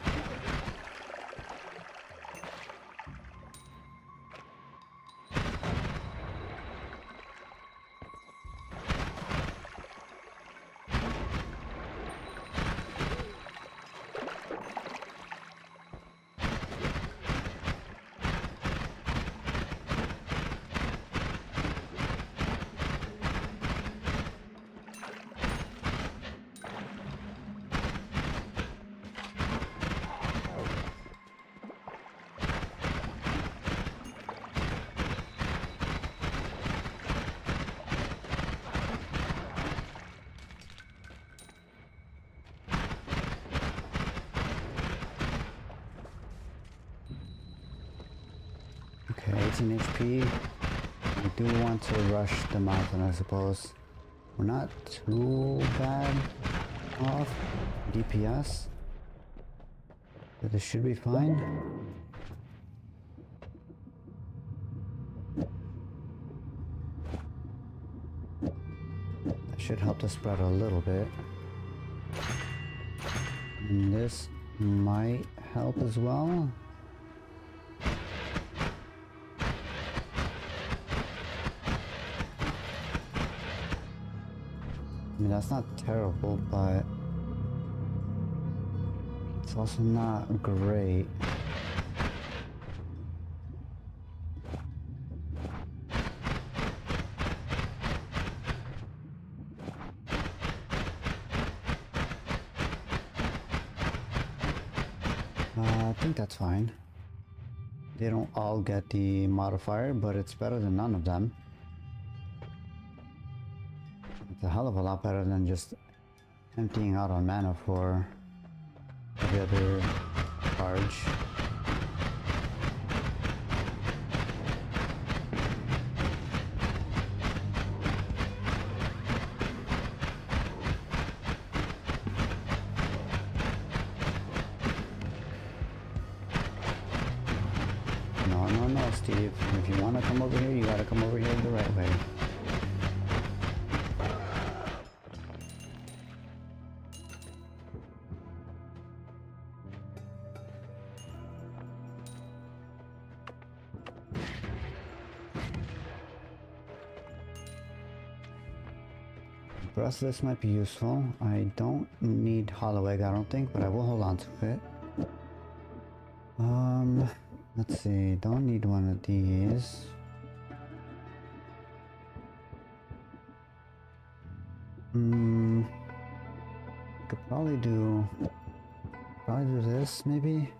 Okay, 18 HP. I do want to rush the mountain, I suppose. We're not too bad off DPS, but this should be fine. That should help the spread a little bit. And this might help as well. I mean, that's not terrible, but it's also not great. I think that's fine. They don't all get the modifier, but it's better than none of them. It's a hell of a lot better than just emptying out on mana for the other charge. No, Steve. If you want to come over here, you gotta come over here the right way. This might be useful. I don't need Hollow Egg, I don't think, but I will hold on to it. Let's see, don't need one of these. Could probably do this, maybe.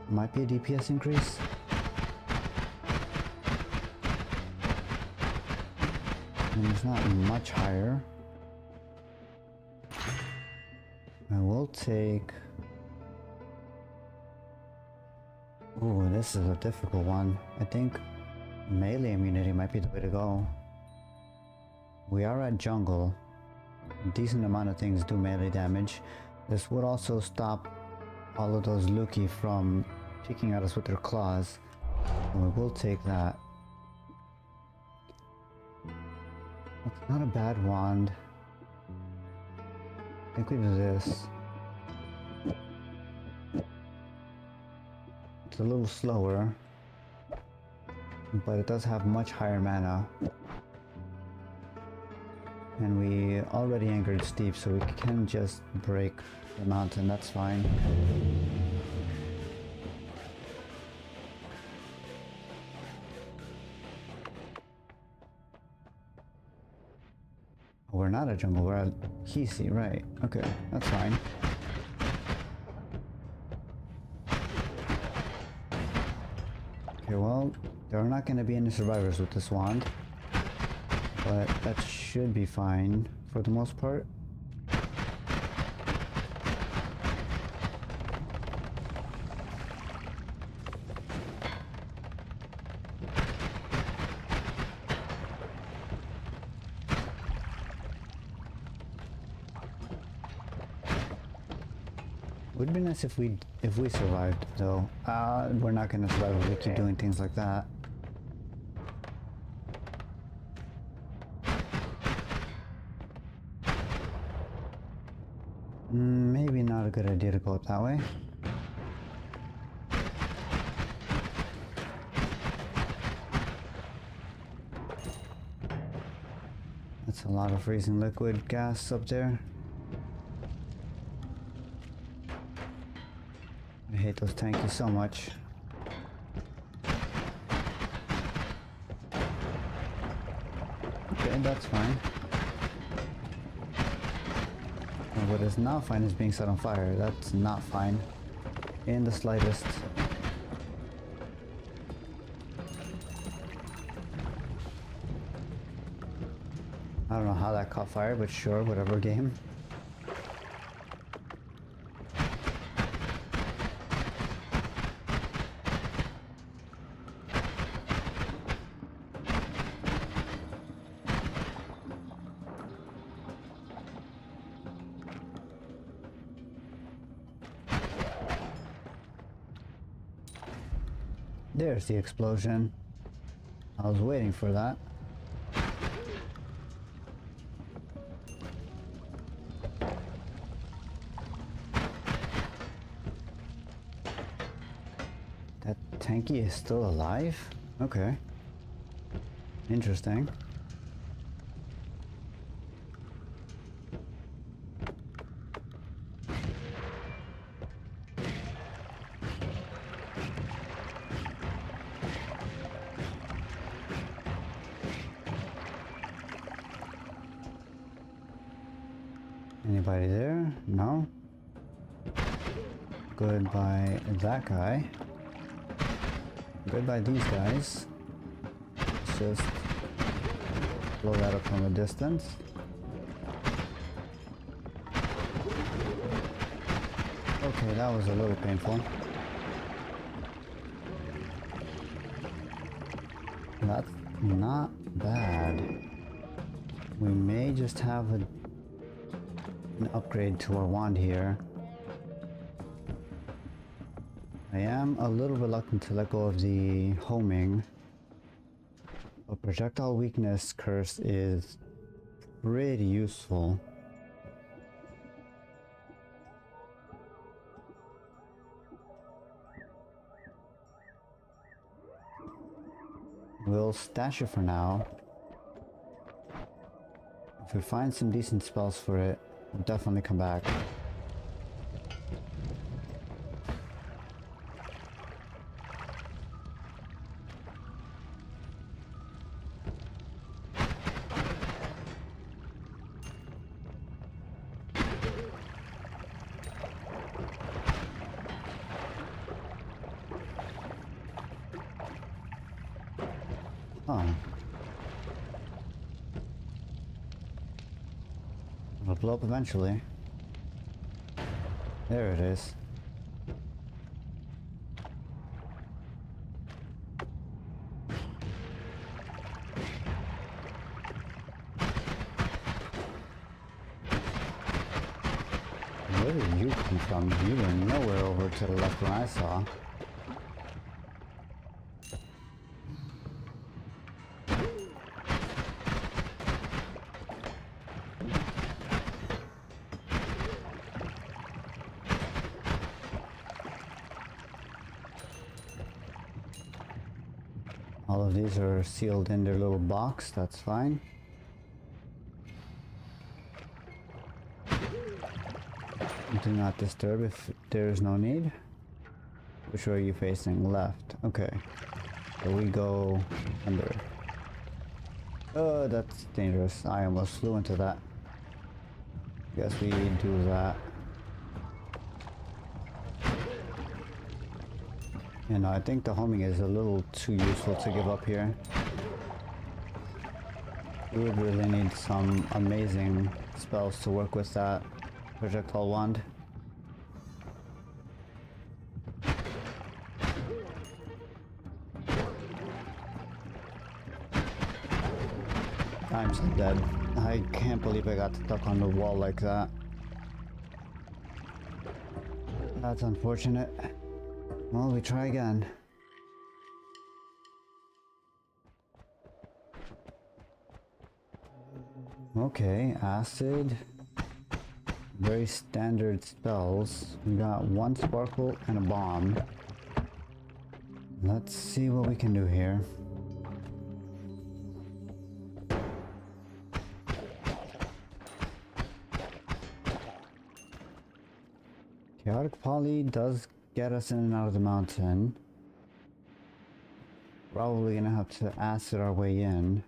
Might be a DPS increase. And it's not much higher. I will take... Ooh, this is a difficult one. I think melee immunity might be the way to go. We are at jungle. A decent amount of things do melee damage. This would also stop all of those Luki from picking at us with their claws. And we will take that. It's not a bad wand. I think we do this. It's a little slower, but it does have much higher mana. And we already angered Steve, so we can just break the mountain, that's fine. We're not a jungle, we're at Hisi, right? Okay, that's fine. Okay, well, there are not going to be any survivors with this wand, but that should be fine for the most part. Would be nice if we survived, though. We're not gonna survive if we keep doing things like that. Maybe not a good idea to go up that way. That's a lot of freezing liquid gas up there. I hate those tankies so much. Okay, that's fine. And what is not fine is being set on fire. That's not fine in the slightest. I don't know how that caught fire, but sure, whatever game. There's the explosion. I was waiting for that. That tanky is still alive? Okay. Interesting. Anybody there? No? Goodbye that guy. Goodbye these guys. Let's just blow that up from a distance. Okay, that was a little painful. That's not bad. We may just have an upgrade to our wand here. I am a little reluctant to let go of the homing, but projectile weakness curse is pretty useful. We'll stash it for now. If we find some decent spells for it, we'll definitely come back. Oh. It'll blow up eventually. There it is. Where did you come from? You were nowhere over to the left when I saw. All of these are sealed in their little box, that's fine. Do not disturb if there is no need. Which way are you facing? Left. Okay. So we go under. Oh, that's dangerous. I almost flew into that. Guess we do that. You know, I think the homing is a little too useful to give up here. We would really need some amazing spells to work with that projectile wand. I'm so dead. I can't believe I got stuck on the wall like that. That's unfortunate. Well, we try again. Okay, acid. Very standard spells. We got one sparkle and a bomb. Let's see what we can do here. Chaotic Poly does get us in and out of the mountain. Probably gonna have to acid our way in.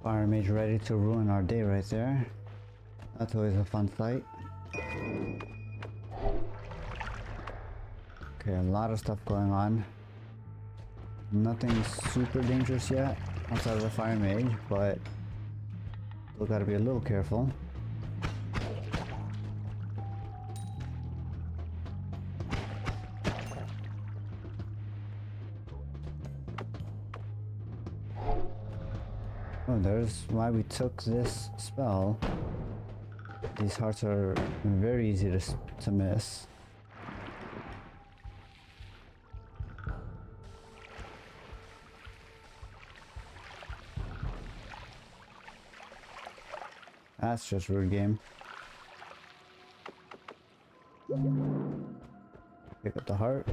Fire mage ready to ruin our day right there. That's always a fun sight. Okay, a lot of stuff going on. Nothing super dangerous yet outside of the fire mage, but still gotta be a little careful. Oh, there's why we took this spell. These hearts are very easy to miss. That's just rude game. Pick up the heart.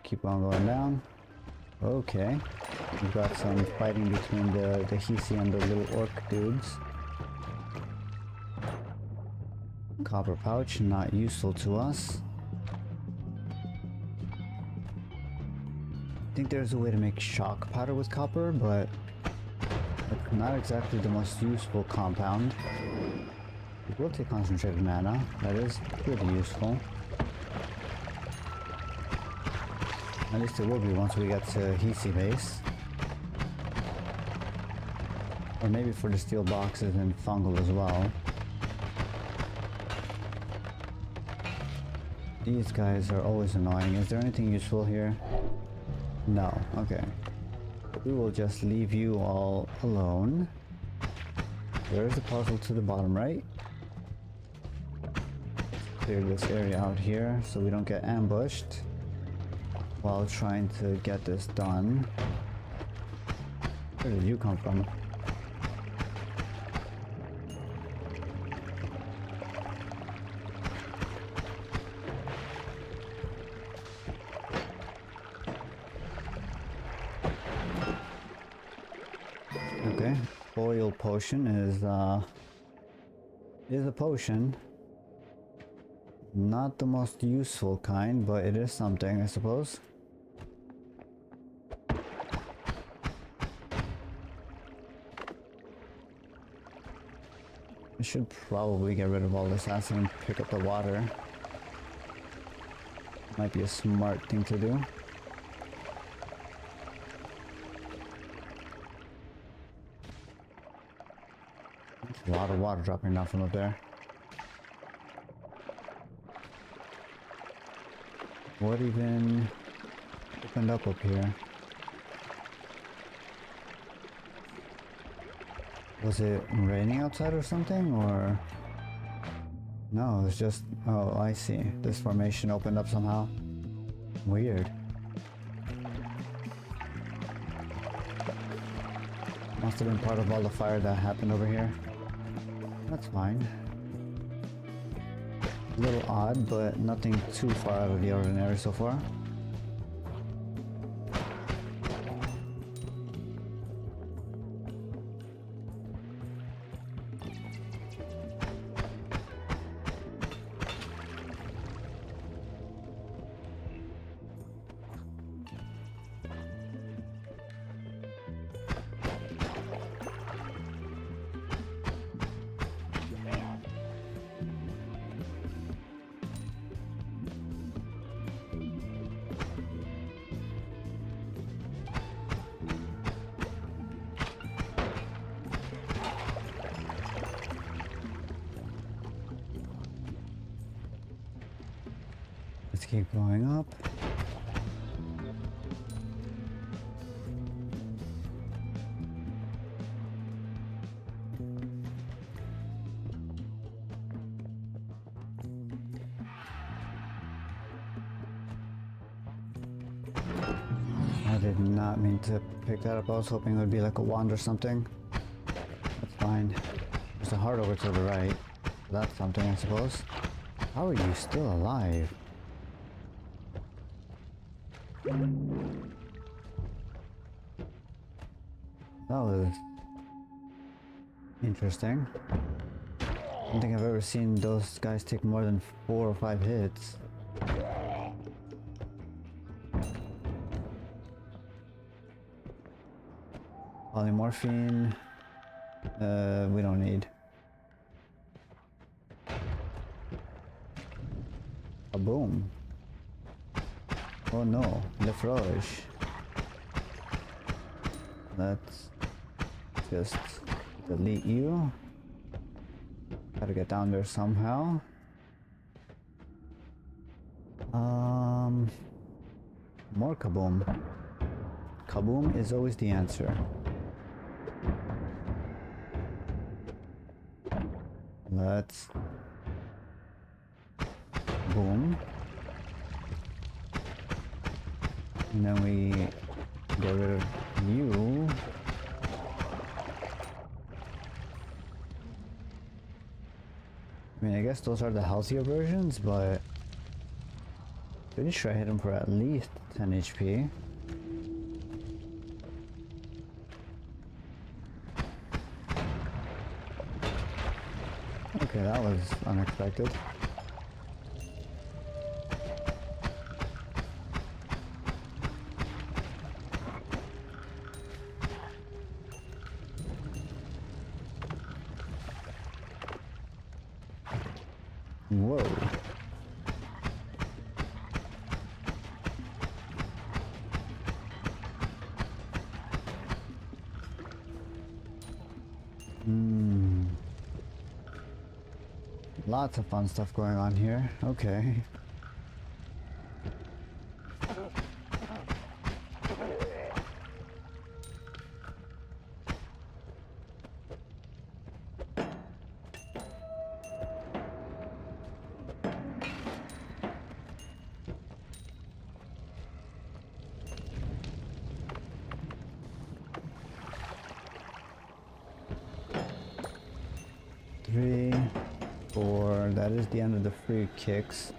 Keep on going down. Okay. We've got some fighting between the Hisi and the little orc dudes. Copper pouch, not useful to us. I think there's a way to make shock powder with copper, but it's not exactly the most useful compound. It will take concentrated mana, that is pretty useful. At least it will be once we get to Hisi base. Or maybe for the steel boxes and fungal as well. These guys are always annoying. Is there anything useful here? No. Okay. We will just leave you all alone. There's the puzzle to the bottom right. Clear this area out here so we don't get ambushed while trying to get this done. Where did you come from? Okay, oil potion is a potion. Not the most useful kind, but it is something, I suppose. I should probably get rid of all this acid and pick up the water. Might be a smart thing to do. A lot of water dropping down from up there. What even opened up here? Was it raining outside or something, or? No, it's just, oh, I see. This formation opened up somehow. Weird. Must have been part of all the fire that happened over here. That's fine. A little odd, but nothing too far out of the ordinary so far. Let's keep going up. I did not mean to pick that up. I was hoping it would be like a wand or something. That's fine. There's a heart over to the right. That's something, I suppose. How are you still alive? That was interesting. I don't think I've ever seen those guys take more than 4 or 5 hits. Polymorphine, we don't need. A boom. Oh no, Lefroge. Let's just delete you. Gotta get down there somehow. More kaboom. Kaboom is always the answer. Let's boom. And then we get rid of you. I mean, I guess those are the healthier versions, but pretty sure I hit him for at least 10 HP. Okay, that was unexpected. Whoa. Lots of fun stuff going on here. Okay. That is the end of the free kicks.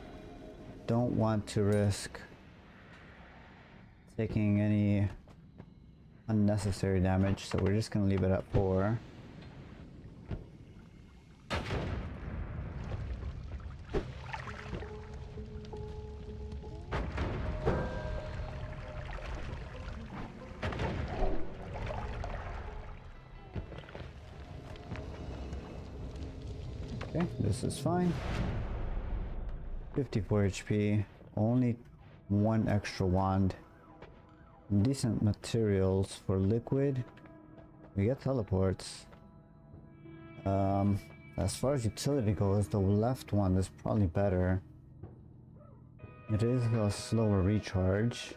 Don't want to risk taking any unnecessary damage, so we're just gonna leave it at 4. Okay, this is fine. 54 HP, only 1 extra wand. Decent materials for liquid. We get teleports. As far as utility goes, the left one is probably better. It is a slower recharge.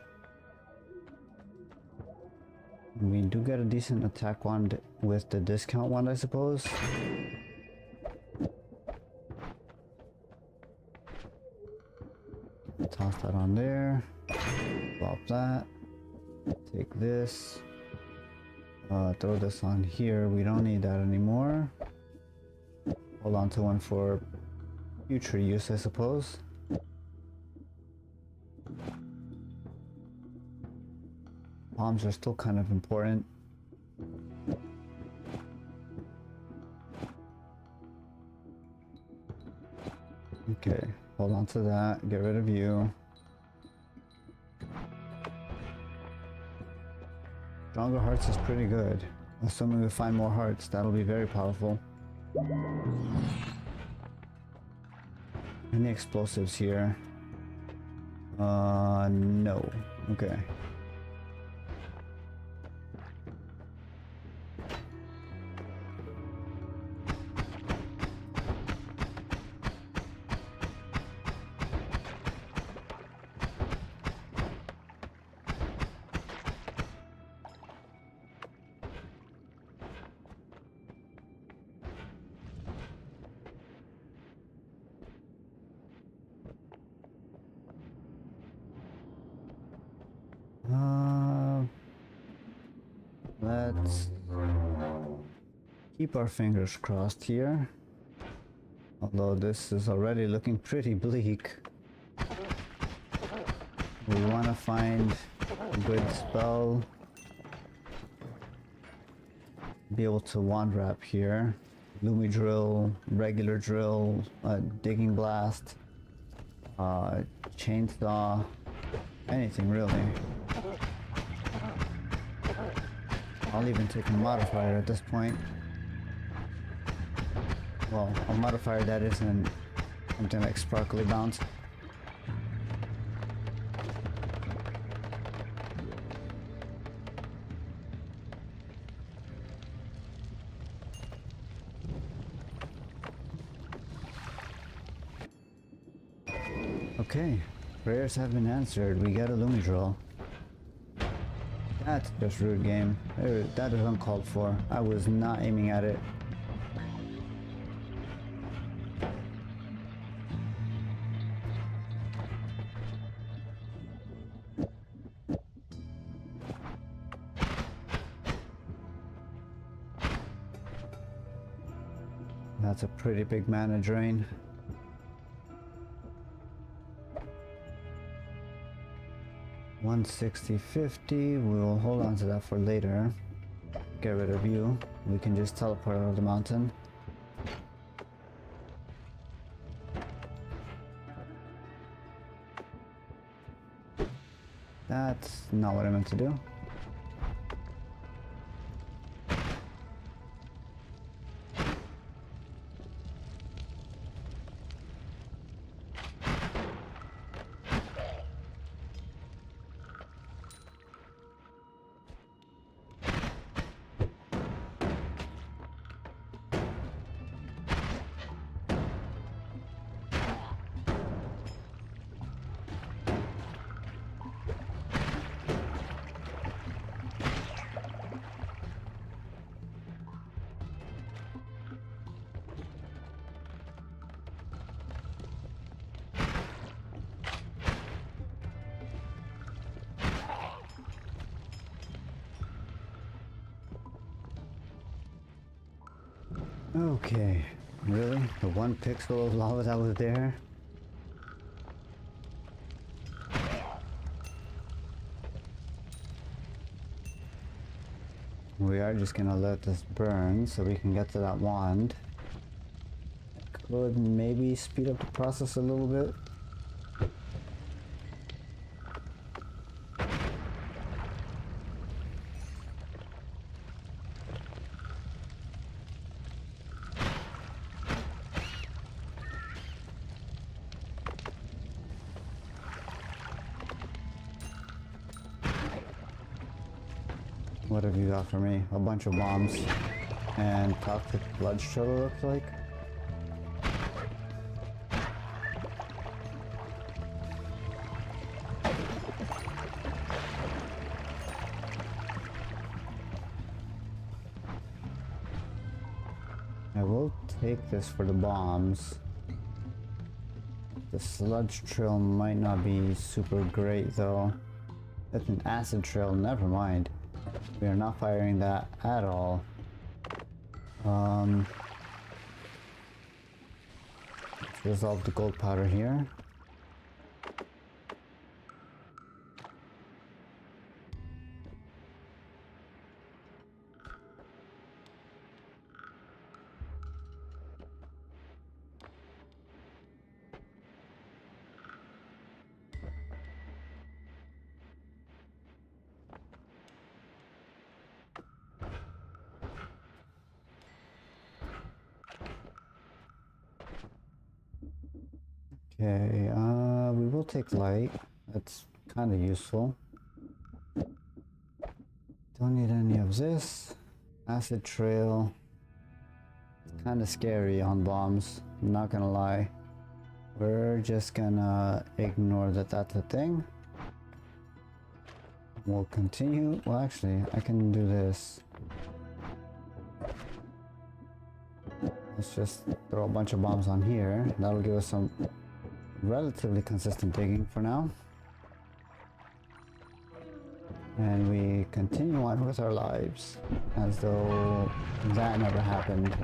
We do get a decent attack wand with the discount wand, I suppose. Toss that on there. Drop that. Take this. Throw this on here. We don't need that anymore. Hold on to one for future use, I suppose. Bombs are still kind of important. Okay, hold on to that. Get rid of you. Stronger hearts is pretty good. Assuming we find more hearts, that'll be very powerful. Any explosives here? No. Okay. Let's keep our fingers crossed here. Although this is already looking pretty bleak. We want to find a good spell. Be able to wand wrap here. Lumi drill, regular drill, digging blast, chainsaw, anything really. I'll even take a modifier at this point. Well, a modifier that isn't something like sparkly bounce. Okay, prayers have been answered. We get a Lumidrill. That's just rude game. That is uncalled for. I was not aiming at it. That's a pretty big mana drain. $160.50. We'll hold on to that for later. Get rid of you. We can just teleport out of the mountain. That's not what I meant to do. Okay, really? The one pixel of lava that was there? We are just gonna let this burn so we can get to that wand. Could maybe speed up the process a little bit. What have you got for me? A bunch of bombs and toxic blood struggle looks like. I will take this for the bombs. The sludge trail might not be super great though. That's an acid trail, never mind. We are not firing that at all. Let's resolve the gold powder here. Okay, we will take light. That's kind of useful. Don't need any of this. Acid trail. It's kind of scary on bombs, I'm not gonna lie. We're just gonna ignore that that's a thing. We'll continue. Well, actually, I can do this. Let's just throw a bunch of bombs on here. That'll give us some relatively consistent digging for now. And we continue on with our lives as though that never happened.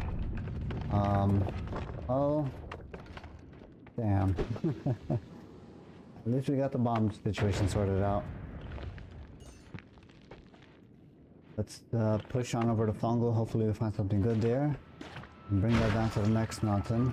Oh, damn. At least we got the bomb situation sorted out. Let's push on over to Fungal. Hopefully we find something good there. And bring that down to the next mountain.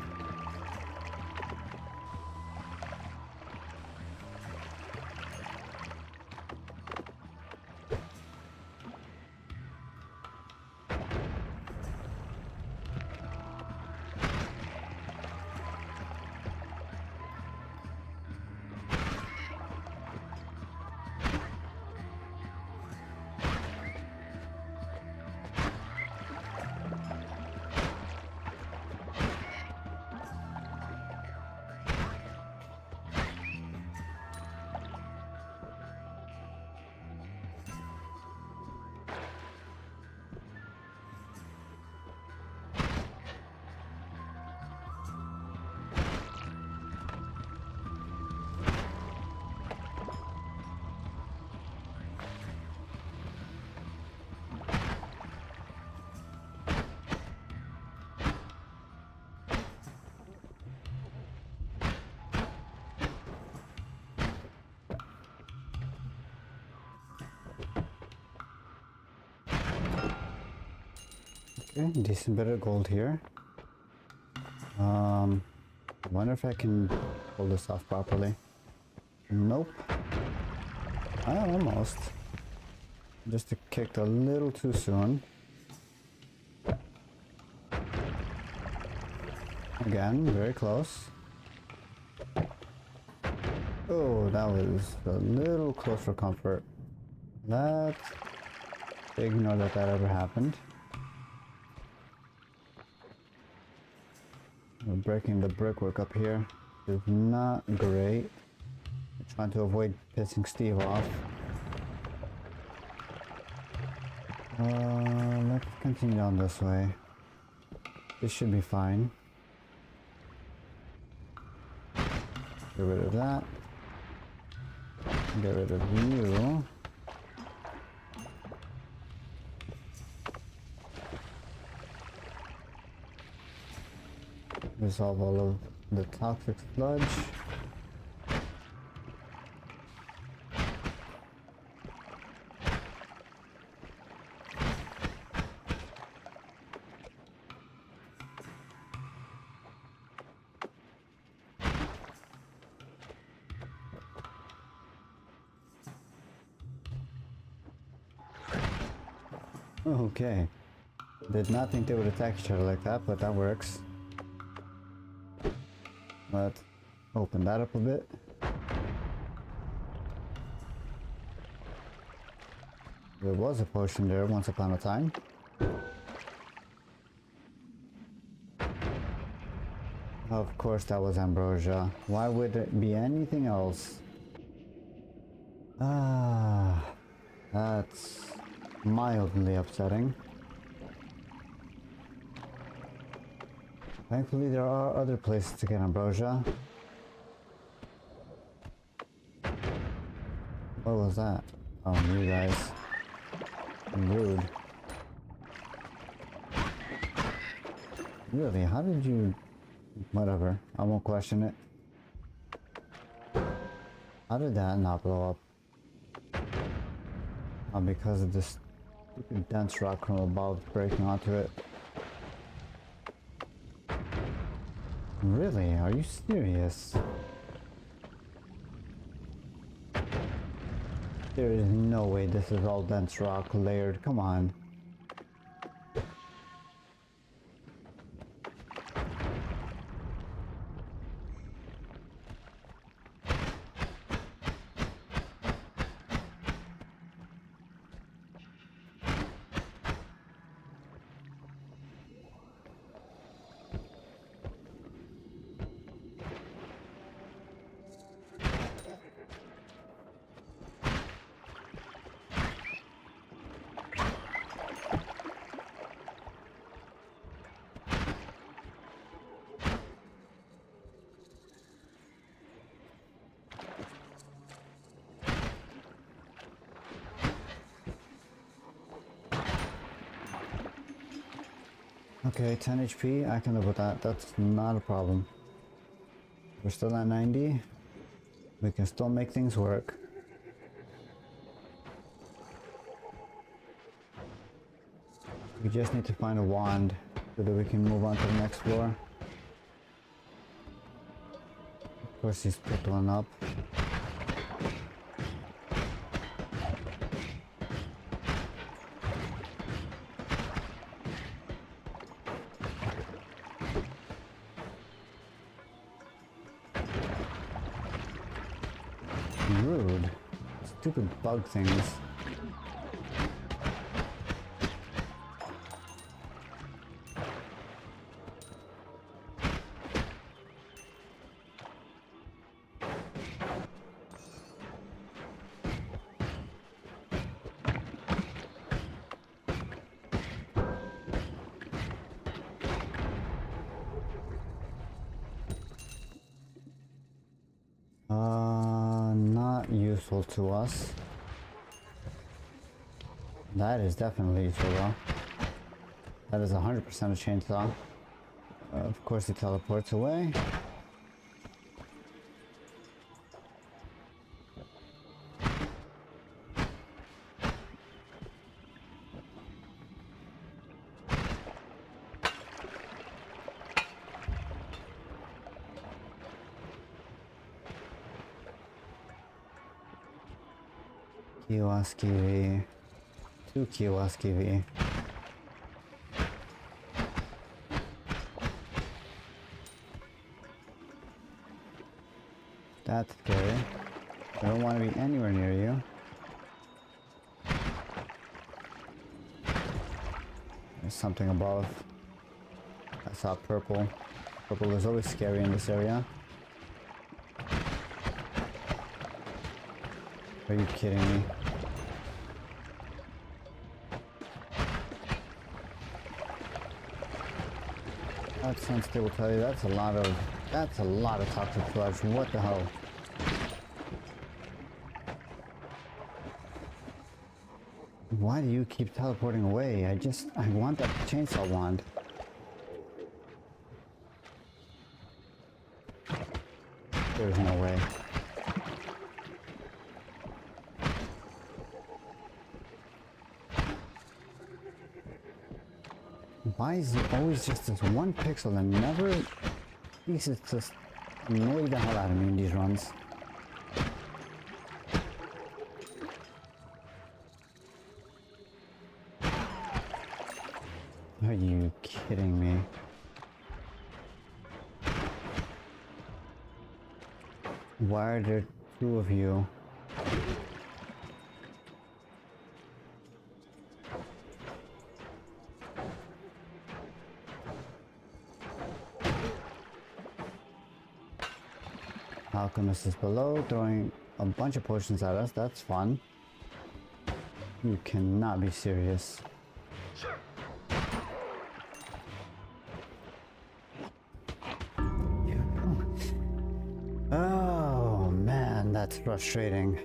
Okay, decent bit of gold here. I wonder if I can pull this off properly. Nope. Almost. Just kicked a little too soon. Again, very close. Oh, that was a little close for comfort. Let's ignore that ever happened. We're breaking the brickwork up here. Is not great. I'm trying to avoid pissing Steve off. Let's continue on this way. This should be fine. Get rid of that. Get rid of you. Resolve all of the toxic sludge. Okay. Did not think they would attack each other like that, but that works. Let's open that up a bit. There was a potion there once upon a time. Of course that was ambrosia. Why would it be anything else? Ah, that's mildly upsetting. Thankfully there are other places to get ambrosia. What was that? Oh, you guys. Rude. Really, how did you... Whatever, I won't question it. How did that not blow up? Because of this stupid dense rock from above breaking onto it. Really? Are you serious? There is no way this is all dense rock layered. Come on. Okay, 10 HP, I can live with that. That's not a problem. We're still at 90. We can still make things work. We just need to find a wand so that we can move on to the next floor. Of course, he's picked one up. Rude. Stupid bug things. Not useful to us. That is definitely useful though. That is 100% a chainsaw. Of course he teleports away. Kiosk V. 2 Kiosk V. That's scary. I don't want to be anywhere near you. There's something above. I saw purple. Purple is always scary in this area. Are you kidding me? That Sunday will tell you that's a lot of toxic sludge. What the hell? Why do you keep teleporting away? I want that chainsaw wand. There's no way. Why is it always just this one pixel and never... This is just annoying the hell out of me in these runs. Are you kidding me? Why are there 2 of you? Alchemist is below, throwing a bunch of potions at us. That's fun. You cannot be serious. Oh man, that's frustrating.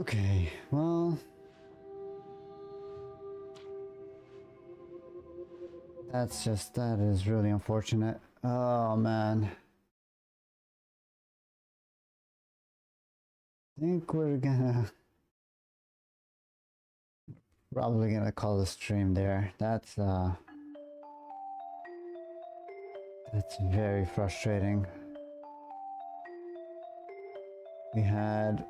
Okay, well... that is really unfortunate. Oh man. I think we're probably gonna call the stream there. That's very frustrating. We had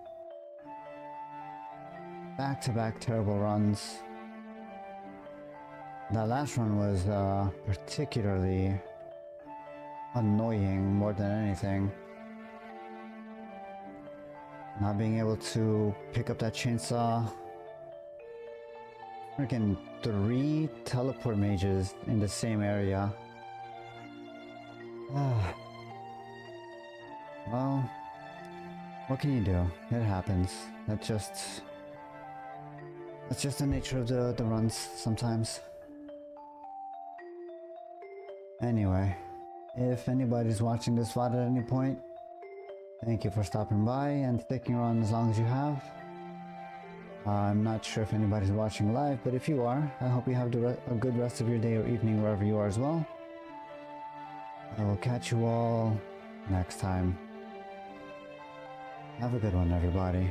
back-to-back terrible runs. That last run was particularly annoying more than anything. Not being able to pick up that chainsaw. Freaking 3 teleport mages in the same area. Well, what can you do? It happens. That's just the nature of the runs sometimes. Anyway, if anybody's watching this VOD at any point, thank you for stopping by and sticking around as long as you have. I'm not sure if anybody's watching live, but if you are, I hope you have a good rest of your day or evening wherever you are as well. I will catch you all next time. Have a good one, everybody.